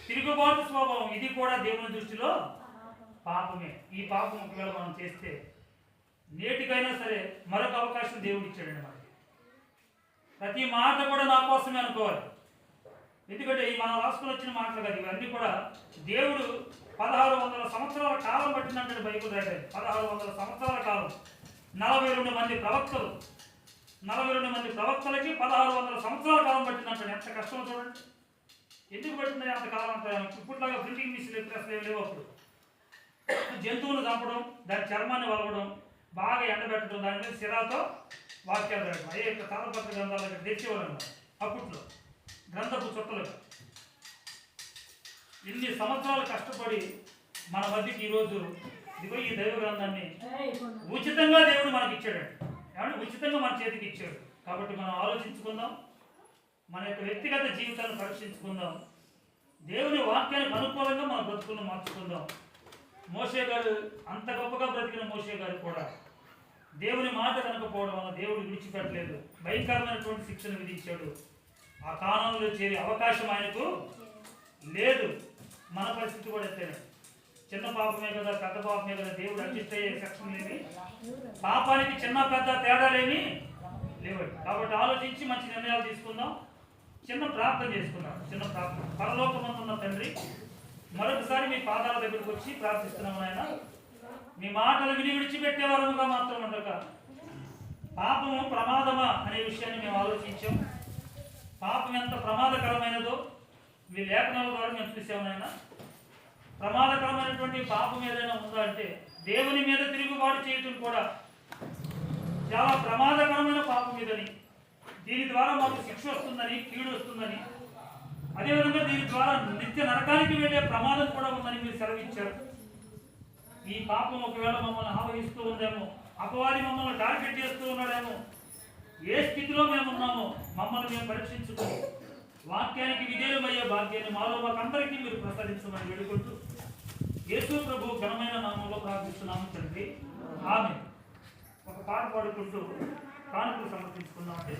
తిరుగుబాటు స్వభావం. ఇది కూడా దేవుని దృష్టిలో పాపమే. ఈ పాపం ఒకవేళ మనం చేస్తే నేటికైనా సరే మరొక అవకాశం దేవుడు ఇచ్చాడండి మనకి. ప్రతి మాట కూడా నా కోసమే అనుకోవాలి. ఎందుకంటే ఈ మనం రాసుకుని వచ్చిన మాటలు కదా ఇవన్నీ కూడా దేవుడు 1600 సంవత్సరాల కాలం పట్టిందంటే బైబిల్ రాయలేదు. 1600 సంవత్సరాల కాలం, 42 మంది ప్రవక్తలు, 42 మంది ప్రవక్తలకి 1600 సంవత్సరాల కాలం పట్టిందంటే ఎంత కష్టమో చూడండి. ఎందుకు పట్టింది అంత కాలం? అంత ఇప్పటిలాగా ప్రింటింగ్ మిషన్ అసలు లేవు. అప్పుడు జంతువులు చంపడం, దాని చర్మాన్ని వలవడం, బాగా ఎండబెట్టడం, దాని మీద సిరాతో వాక్యాలు రాయడం, అయ్యే తాళపత్ర గ్రంథాలు తెచ్చేవాళ్ళు అన్నమాట. అప్పట్లో గ్రంథపు చుట్టలు. ఇన్ని సంవత్సరాలు కష్టపడి మన మధ్యకి ఈరోజు ఇదిగో ఈ దైవ గ్రంథాన్ని ఉచితంగా దేవుడు మనకి ఇచ్చాడండి. ఏమంటే ఉచితంగా మన చేతికి ఇచ్చాడు. కాబట్టి మనం ఆలోచించుకుందాం, మన యొక్క వ్యక్తిగత జీవితాన్ని పరీక్షించుకుందాం, దేవుని వాక్యానికి అనుకూలంగా మన బ్రతుకులను మార్చుకుందాం. మోషే గారు అంత గొప్పగా బ్రతికిన మోషే గారు కూడా దేవుని మాట కనుకపోవడం వల్ల దేవుడు విడిచిపెట్టలేదు, భయంకరమైనటువంటి శిక్షను విధించాడు. ఆ కాలంలో చేరే అవకాశం ఆయనకు లేదు. మన పరిస్థితి కూడా ఎత్తేనే. చిన్న పాపమే కదా, పెద్ద పాపమే కదా, దేవుడు అడ్జస్ట్ అయ్యే సెక్షన్ లేని, పాపానికి చిన్న పెద్ద తేడాలేమి లేవండి. కాబట్టి ఆలోచించి మంచి నిర్ణయాలు తీసుకుందాం. చిన్న ప్రార్థన చేసుకుందాం. చిన్న ప్రార్థన. పరలోకమందున్న తండ్రి, మరొకసారి మీ పాదాల దగ్గరికి వచ్చి ప్రార్థిస్తున్నాము నాయన. మీ మాటలు విని విడిచిపెట్టేవారుగా మాత్రం ఉండక పాపము ప్రమాదమా అనే విషయాన్ని మేము ఆలోచించాం. పాపం ఎంత ప్రమాదకరమైనదో మీ లేఖనాల ద్వారా మేము చూసాము నాయన. ప్రమాదకరమైనటువంటి పాపం ఏదైనా ఉందా అంటే దేవుని మీద తిరుగుబాటు చేయటం కూడా చాలా ప్రమాదకరమైన పాపం ఇదని, దీని ద్వారా మాకు శిక్ష వస్తుందని, కీడు వస్తుందని, అదేవిధంగా దీని ద్వారా నిత్య నరకానికి వెళ్ళే ప్రమాదం కూడా ఉందని మీరు సెలవిచ్చారు. ఈ పాపం ఒకవేళ మమ్మల్ని ఆవహిస్తూ ఉందేమో, అపవాది మమ్మల్ని టార్గెట్ చేస్తూ ఉన్నాడేమో, ఏ స్థితిలో మేము ఉన్నామో మమ్మల్ని మేము పరీక్షించుకుని వాక్యానికి విధేయులమయ్యే భాగ్యాన్ని మాలో మాకందరికీ మీరు ప్రసాదించమని వేడుకుంటూ యేసు ప్రభు ఘనమైన నామంలో ప్రార్థిస్తున్నాము తండ్రి, ఆమేన్. ఒక పాట పాడుకుంటూ కానుకలు సమర్పించుకున్నాం అంటే